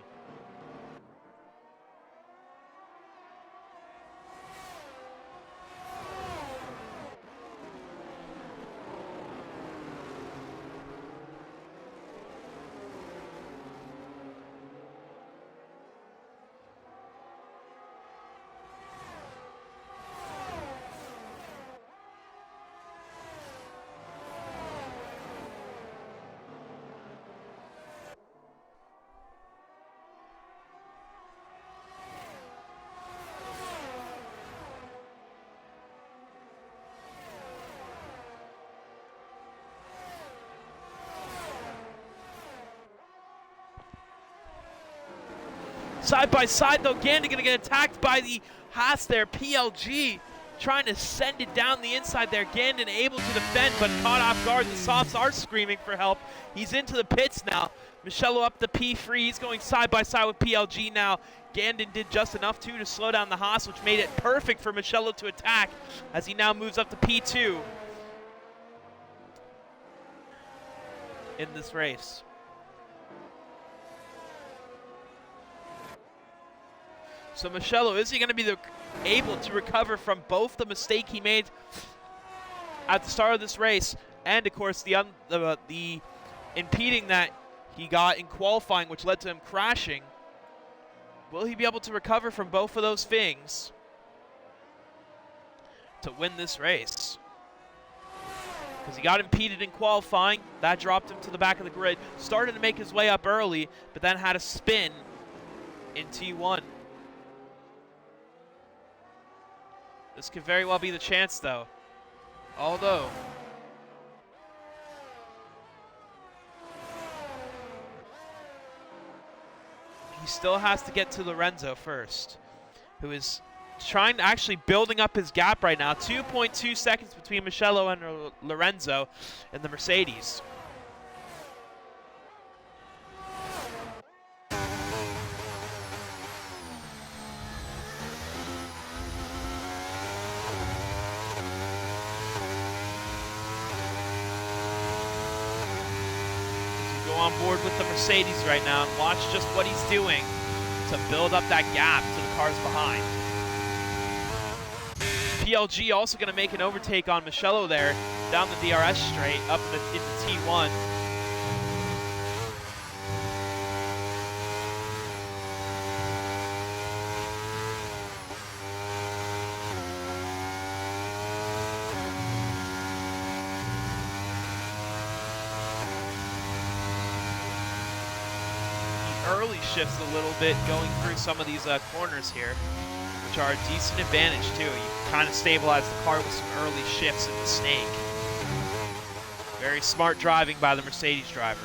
S1: Side by side though, Gandon gonna get attacked by the Haas there. PLG trying to send it down the inside there. Gandon able to defend, but caught off guard. The Softs are screaming for help. He's into the pits now. Michello up the P3. He's going side by side with PLG now. Gandon did just enough too to slow down the Haas, which made it perfect for Michello to attack as he now moves up to P2 in this race. So Michello, is he going to be able to recover from both the mistake he made at the start of this race and, of course, the impeding that he got in qualifying, which led to him crashing? Will he be able to recover from both of those things to win this race? Because he got impeded in qualifying. That dropped him to the back of the grid. Started to make his way up early, but then had a spin in T1. This could very well be the chance, though. Although, he still has to get to Lorenzo first, who is trying to actually building up his gap right now. 2.2 seconds between Michello and Lorenzo in the Mercedes. On board with the Mercedes right now and watch just what he's doing to build up that gap to the cars behind. PLG also going to make an overtake on Michello there down the DRS straight up into T1. Early shifts a little bit going through some of these corners here, which are a decent advantage too. You can kind of stabilize the car with some early shifts in the snake. Very smart driving by the Mercedes driver.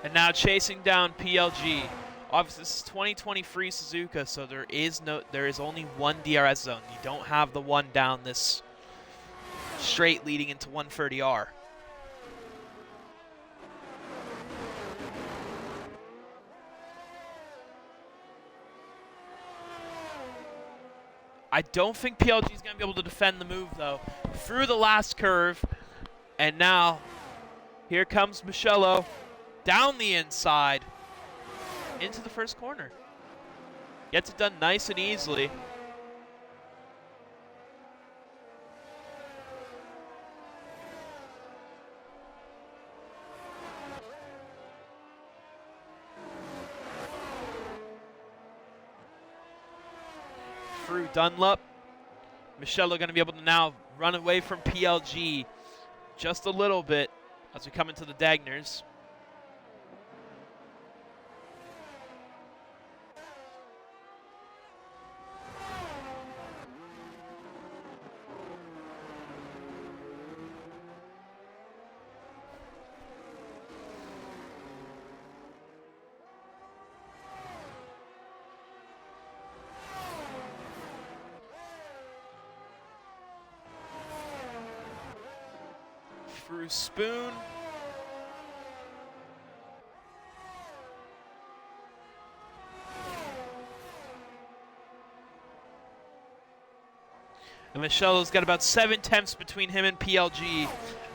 S1: And now chasing down PLG. Obviously, this is 2020 free Suzuka, so there is only one DRS zone. You don't have the one down this straight leading into 130R. I don't think PLG is going to be able to defend the move, though. Through the last curve, and now here comes Michello. Down the inside, into the first corner. Gets it done nice and easily. Through Dunlop. Michello going to be able to now run away from PLG just a little bit as we come into the Dagners. Through Spoon. And Michello's got about 7 tenths between him and PLG.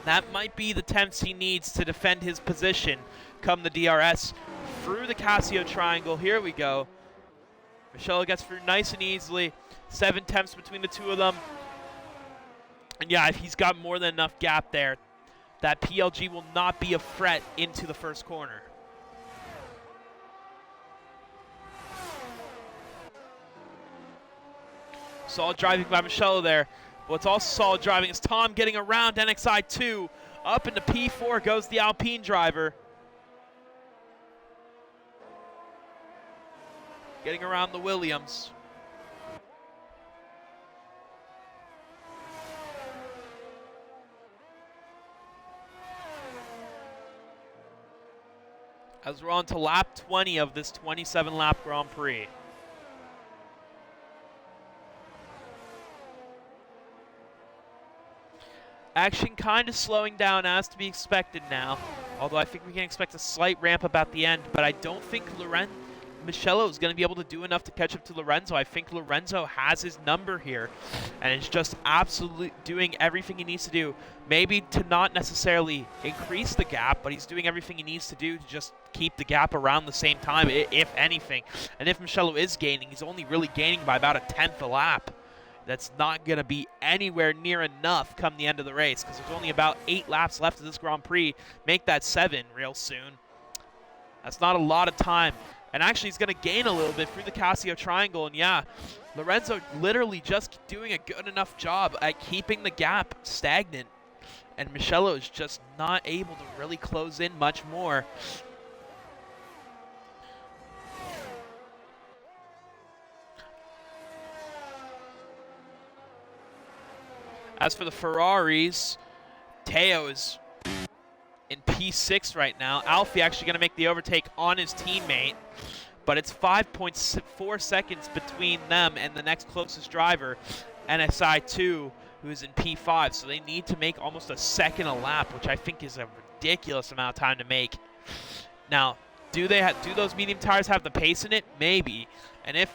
S1: That might be the tenths he needs to defend his position come the DRS. Through the Casio triangle, here we go. Michello gets through nice and easily. 7 tenths between the two of them. And yeah, he's got more than enough gap there. That PLG will not be a threat into the first corner. Solid driving by Michello there, What's also solid driving is Tom getting around NXI 2. Up into P4 goes the Alpine driver. Getting around the Williams. As we're on to lap 20 of this 27-lap Grand Prix. Action kind of slowing down as to be expected now, although I think we can expect a slight ramp up at the end, but I don't think Michello is going to be able to do enough to catch up to Lorenzo. I think Lorenzo has his number here, and is just absolutely doing everything he needs to do. Maybe to not necessarily increase the gap, but he's doing everything he needs to do to just keep the gap around the same time, if anything. And if Michello is gaining, he's only really gaining by about 1/10 a lap. That's not going to be anywhere near enough come the end of the race, because there's only about 8 laps left of this Grand Prix. Make that 7 real soon. That's not a lot of time. And actually, he's going to gain a little bit through the Casio Triangle. And yeah, Lorenzo literally just doing a good enough job at keeping the gap stagnant. And Michello is just not able to really close in much more. As for the Ferraris, Teo is in P6 right now. Alfie actually going to make the overtake on his teammate, but it's 5.4 seconds between them and the next closest driver, NXI2, who is in P5. So they need to make almost a second a lap, which I think is a ridiculous amount of time to make. Now, do those medium tires have the pace in it? Maybe. And if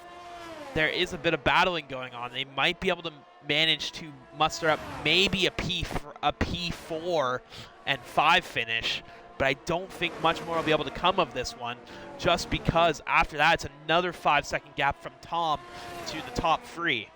S1: there is a bit of battling going on, they might be able to manage to muster up maybe a P4 and 5 finish, but I don't think much more will be able to come of this one, just because after that it's another 5-second gap from Tom to the top 3.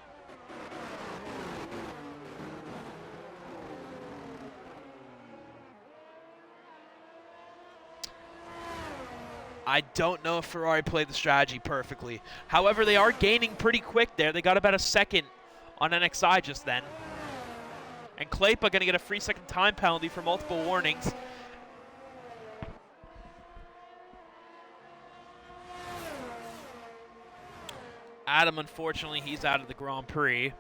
S1: I don't know if Ferrari played the strategy perfectly. However, they are gaining pretty quick there. They got about a second on NXI just then. And Klaipa going to get a 3-second time penalty for multiple warnings. Adam, unfortunately, he's out of the Grand Prix.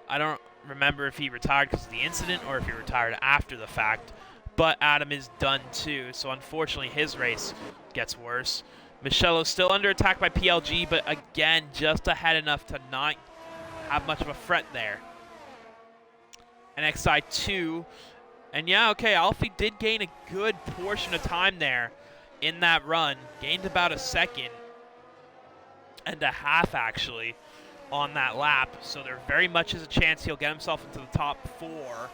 S1: I don't remember if he retired because of the incident or if he retired after the fact. But Adam is done too, so unfortunately his race gets worse. Michello's still under attack by PLG, but again, just ahead enough to not have much of a threat there. NXI2, and yeah, okay, Alfie did gain a good portion of time there in that run. Gained about 1.5 seconds actually on that lap, so there very much is a chance he'll get himself into the top 4.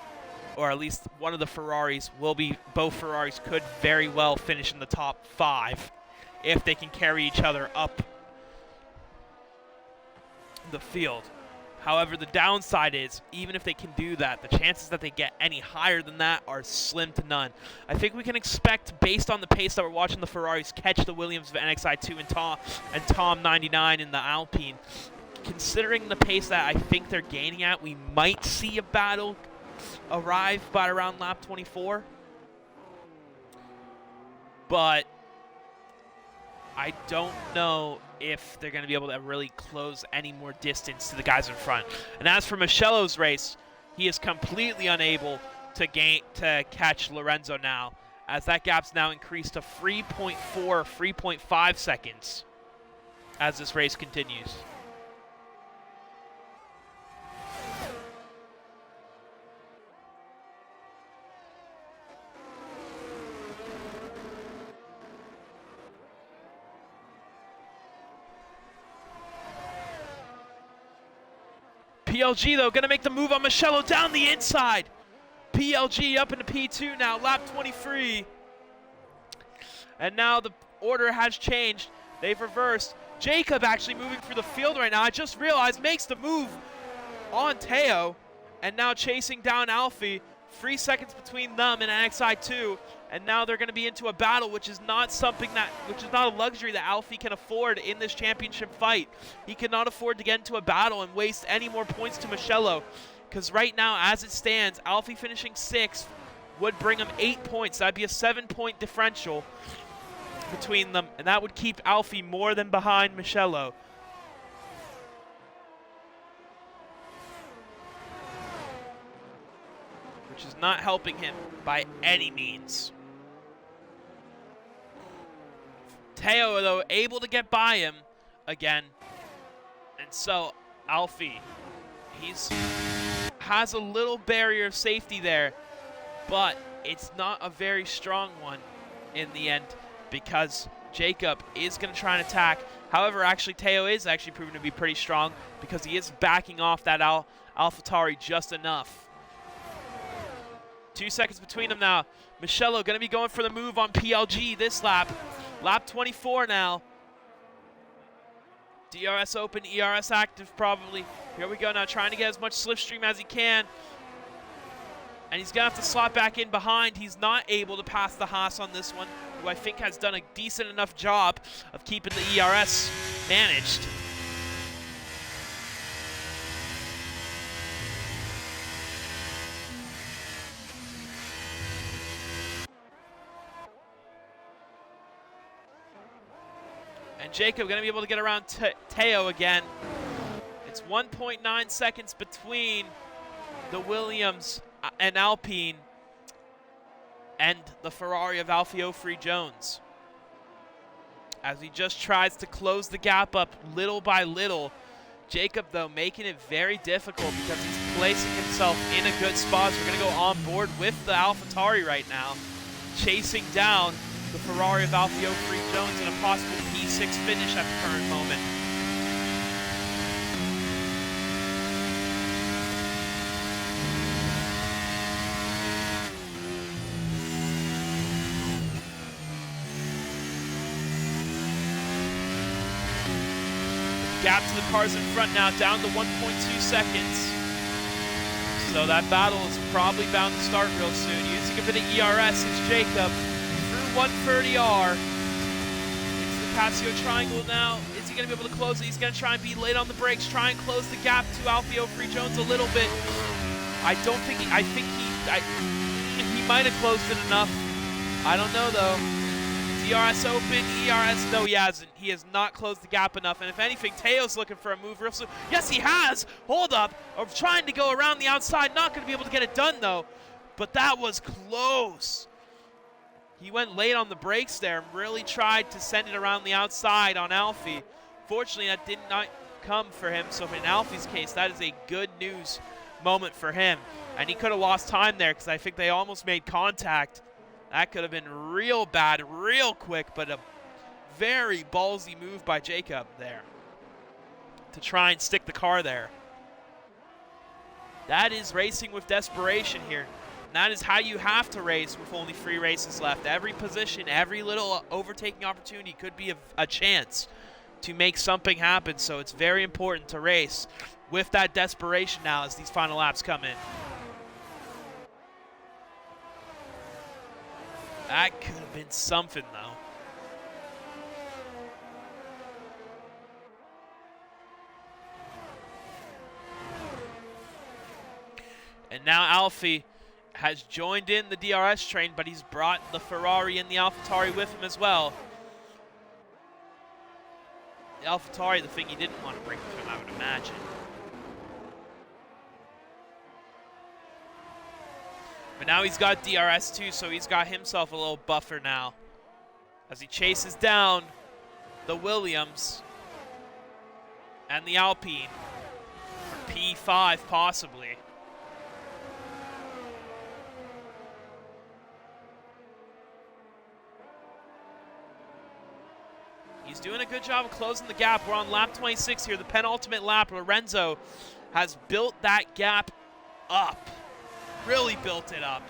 S1: Or at least one of the Ferraris will be, both Ferraris could very well finish in the top 5 if they can carry each other up the field. However, the downside is, even if they can do that, the chances that they get any higher than that are slim to none. I think we can expect, based on the pace that we're watching the Ferraris catch the Williams of NXI2 and Tom 99 in the Alpine, considering the pace that I think they're gaining at, we might see a battle arrive by around lap 24, but I don't know if they're going to be able to really close any more distance to the guys in front. And as for Michello's race, he is completely unable to catch Lorenzo now, as that gap's now increased to 3.4, 3.5 seconds as this race continues. PLG, though, going to make the move on Michello down the inside. PLG up into P2 now, lap 23. And now the order has changed. They've reversed. Jacob actually moving through the field right now. I just realized makes the move on Teo. And now chasing down Alfie. 3 seconds between them and NXI2. And now they're going to be into a battle, which is not a luxury that Alfie can afford in this championship fight. He cannot afford to get into a battle and waste any more points to Michello, because right now, as it stands, Alfie finishing 6th would bring him 8 points. That'd be a 7-point differential between them, and that would keep Alfie more than behind Mugello. Which is not helping him by any means. Teo, though, able to get by him again. And so, Alfie, has a little barrier of safety there, but it's not a very strong one in the end because Jacob is going to try and attack. However, actually, Teo is actually proven to be pretty strong because he is backing off that AlphaTauri just enough. 2 seconds between them now. Mugello going to be going for the move on PLG this lap. Lap 24 now. DRS open, ERS active probably. Here we go now, trying to get as much slipstream as he can. And he's going to have to slot back in behind. He's not able to pass the Haas on this one, who I think has done a decent enough job of keeping the ERS managed. And Jacob going to be able to get around Teo again. It's 1.9 seconds between the Williams and Alpine and the Ferrari of Alfie Jones. As he just tries to close the gap up little by little. Jacob, though, making it very difficult because he's placing himself in a good spot. So we're going to go on board with the AlphaTauri right now, chasing down the Ferrari of Alfie Jones in a possible P6 finish at the current moment. Gap to the cars in front now, down to 1.2 seconds. So that battle is probably bound to start real soon. Using a bit of ERS, it's Jacob. 130R. It's the Casio triangle now. Is he going to be able to close it? He's going to try and be late on the brakes, try and close the gap to Alfie Jones a little bit. I don't think he, I think he might have closed it enough. I don't know though. DRS open, ERS, no he hasn't. He has not closed the gap enough. And if anything, Teo's looking for a move real soon. Yes, he has. Hold up. Of trying to go around the outside. Not going to be able to get it done though. But that was close. He went late on the brakes there and really tried to send it around the outside on Alfie. Fortunately, that did not come for him. So in Alfie's case, that is a good news moment for him. And he could have lost time there because I think they almost made contact. That could have been real bad, real quick, but a very ballsy move by Jacob there to try and stick the car there. That is racing with desperation here. And that is how you have to race with only 3 races left. Every position, every little overtaking opportunity could be a chance to make something happen. So it's very important to race with that desperation now as these final laps come in. That could have been something though. And now Alfie has joined in the DRS train, but he's brought the Ferrari and the AlphaTauri with him as well. The AlphaTauri, the thing he didn't want to bring with him, I would imagine. But now he's got DRS too, so he's got himself a little buffer now as he chases down the Williams and the Alpine for P5 possibly. He's doing a good job of closing the gap. We're on lap 26 here, the penultimate lap. Lorenzo has built that gap up. Really built it up.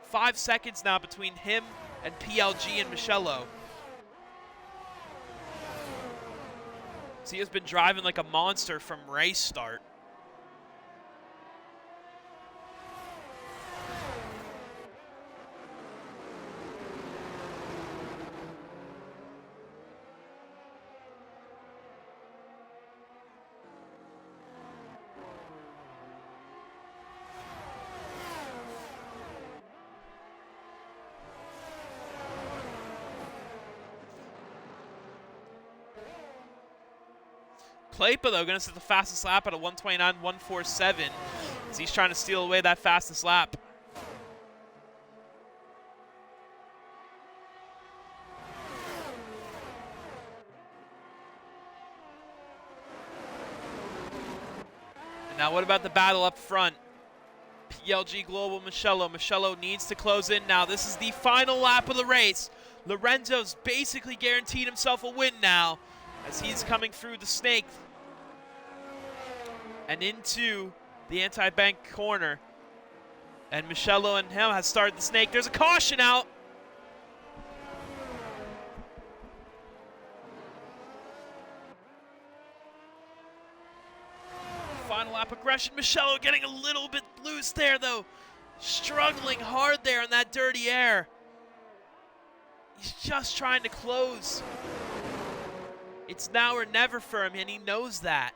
S1: 5 seconds now between him and PLG and Mugello. So he has been driving like a monster from race start. Klaipa, though, going to set the fastest lap at a 1:29.147 as he's trying to steal away that fastest lap. And now what about the battle up front? PLG Global, Mugello. Mugello needs to close in now. This is the final lap of the race. Lorenzo's basically guaranteed himself a win now as he's coming through the snake and into the anti-bank corner. And Mugello and him has started the snake. There's a caution out. Final lap aggression. Mugello getting a little bit loose there, though. Struggling hard there in that dirty air. He's just trying to close. It's now or never for him, and he knows that.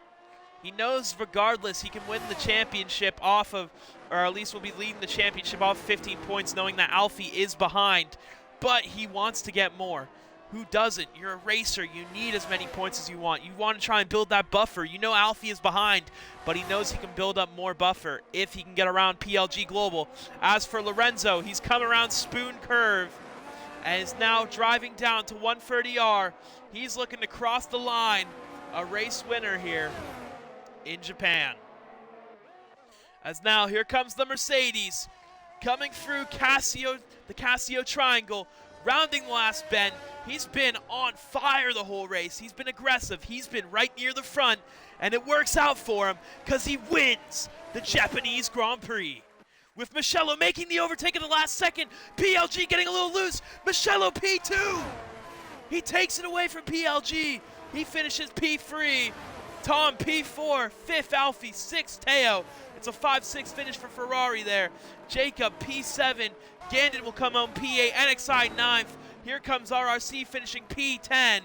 S1: He knows regardless he can win the championship off of, or at least will be leading the championship off 15 points, knowing that Alfie is behind. But he wants to get more. Who doesn't? You're a racer. You need as many points as you want. You want to try and build that buffer. You know Alfie is behind, but he knows he can build up more buffer if he can get around PLG Global. As for Lorenzo, he's come around Spoon Curve and is now driving down to 130R. He's looking to cross the line. A race winner here in Japan. As now, here comes the Mercedes. Coming through the Casio Triangle. Rounding the last bend. He's been on fire the whole race. He's been aggressive. He's been right near the front. And it works out for him because he wins the Japanese Grand Prix. With Mugello making the overtake at the last second. PLG getting a little loose. Mugello P2. He takes it away from PLG. He finishes P3. Tom P4. 5th Alfie. 6th Teo. It's a 5-6 finish for Ferrari there. Jacob P7. Gandon will come home P8. NXI 9th. Here comes RRC finishing P10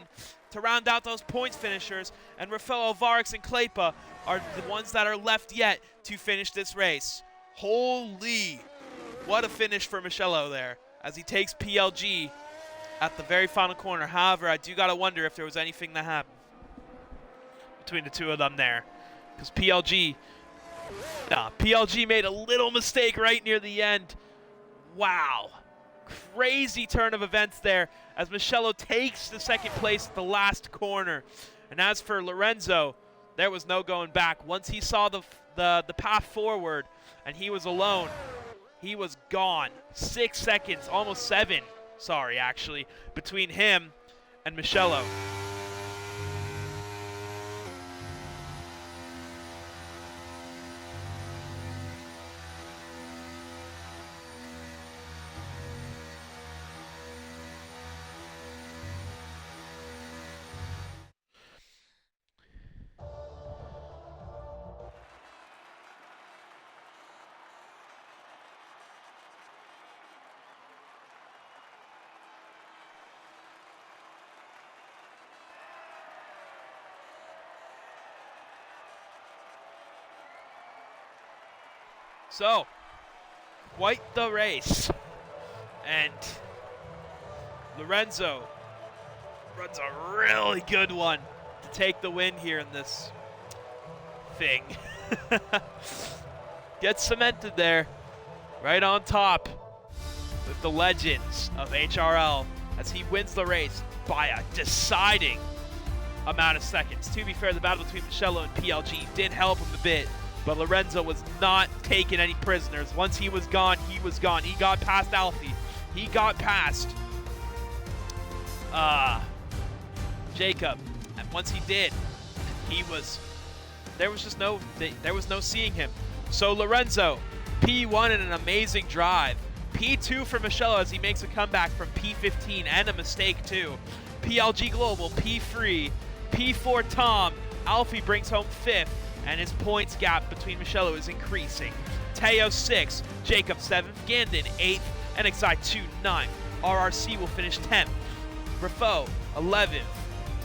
S1: to round out those points finishers. And Rafael Alvarez and Klaipa are the ones that are left yet to finish this race. Holy, what a finish for Mugello there as he takes PLG at the very final corner. However, I do got to wonder if there was anything that happened between the two of them there. Because PLG made a little mistake right near the end. Wow. Crazy turn of events there as Mugello takes the second place at the last corner. And as for Lorenzo, there was no going back. Once he saw the path forward and he was alone, he was gone. 6 seconds, almost 7, sorry, actually, between him and Mugello. So, quite the race. And Lorenzo runs a really good one to take the win here in this thing. Gets cemented there, right on top with the legends of HRL as he wins the race by a deciding amount of seconds. To be fair, the battle between Mugello and PLG did help him a bit, but Lorenzo was not taking any prisoners. Once he was gone, he was gone. He got past Alfie. He got past Jacob. And once he did, there was no seeing him. So Lorenzo, P1 in an amazing drive. P2 for Mugello as he makes a comeback from P15 and a mistake too. PLG Global, P3. P4 Tom. Alfie brings home 5th. And his points gap between Mugello is increasing. Teo 6th, Jacob 7th, Gandon 8th, NXI 2 9th. RRC will finish 10th. Rafo 11th,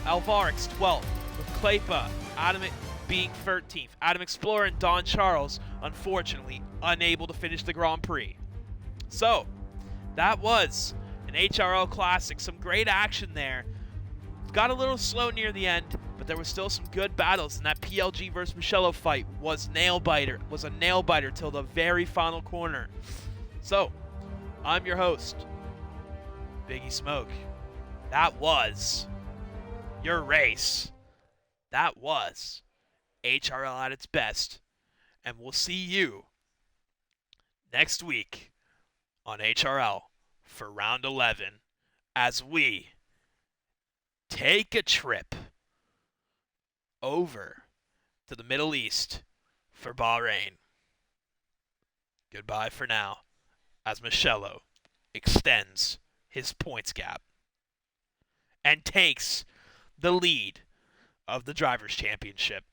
S1: Alvarez 12th, with Klaipa, Adam being 13th. Adam Explorer and Don Charles, unfortunately, unable to finish the Grand Prix. So, that was an HRL Classic. Some great action there. Got a little slow near the end. but there was still some good battles, and that PLG versus Mugello fight was a nail biter till the very final corner. So, I'm your host, Biggie Smoke. That was your race. That was HRL at its best, and we'll see you next week on HRL for round 11 as we take a trip over to the Middle East for Bahrain. Goodbye for now, as Mugello extends his points gap and takes the lead of the Drivers' Championship.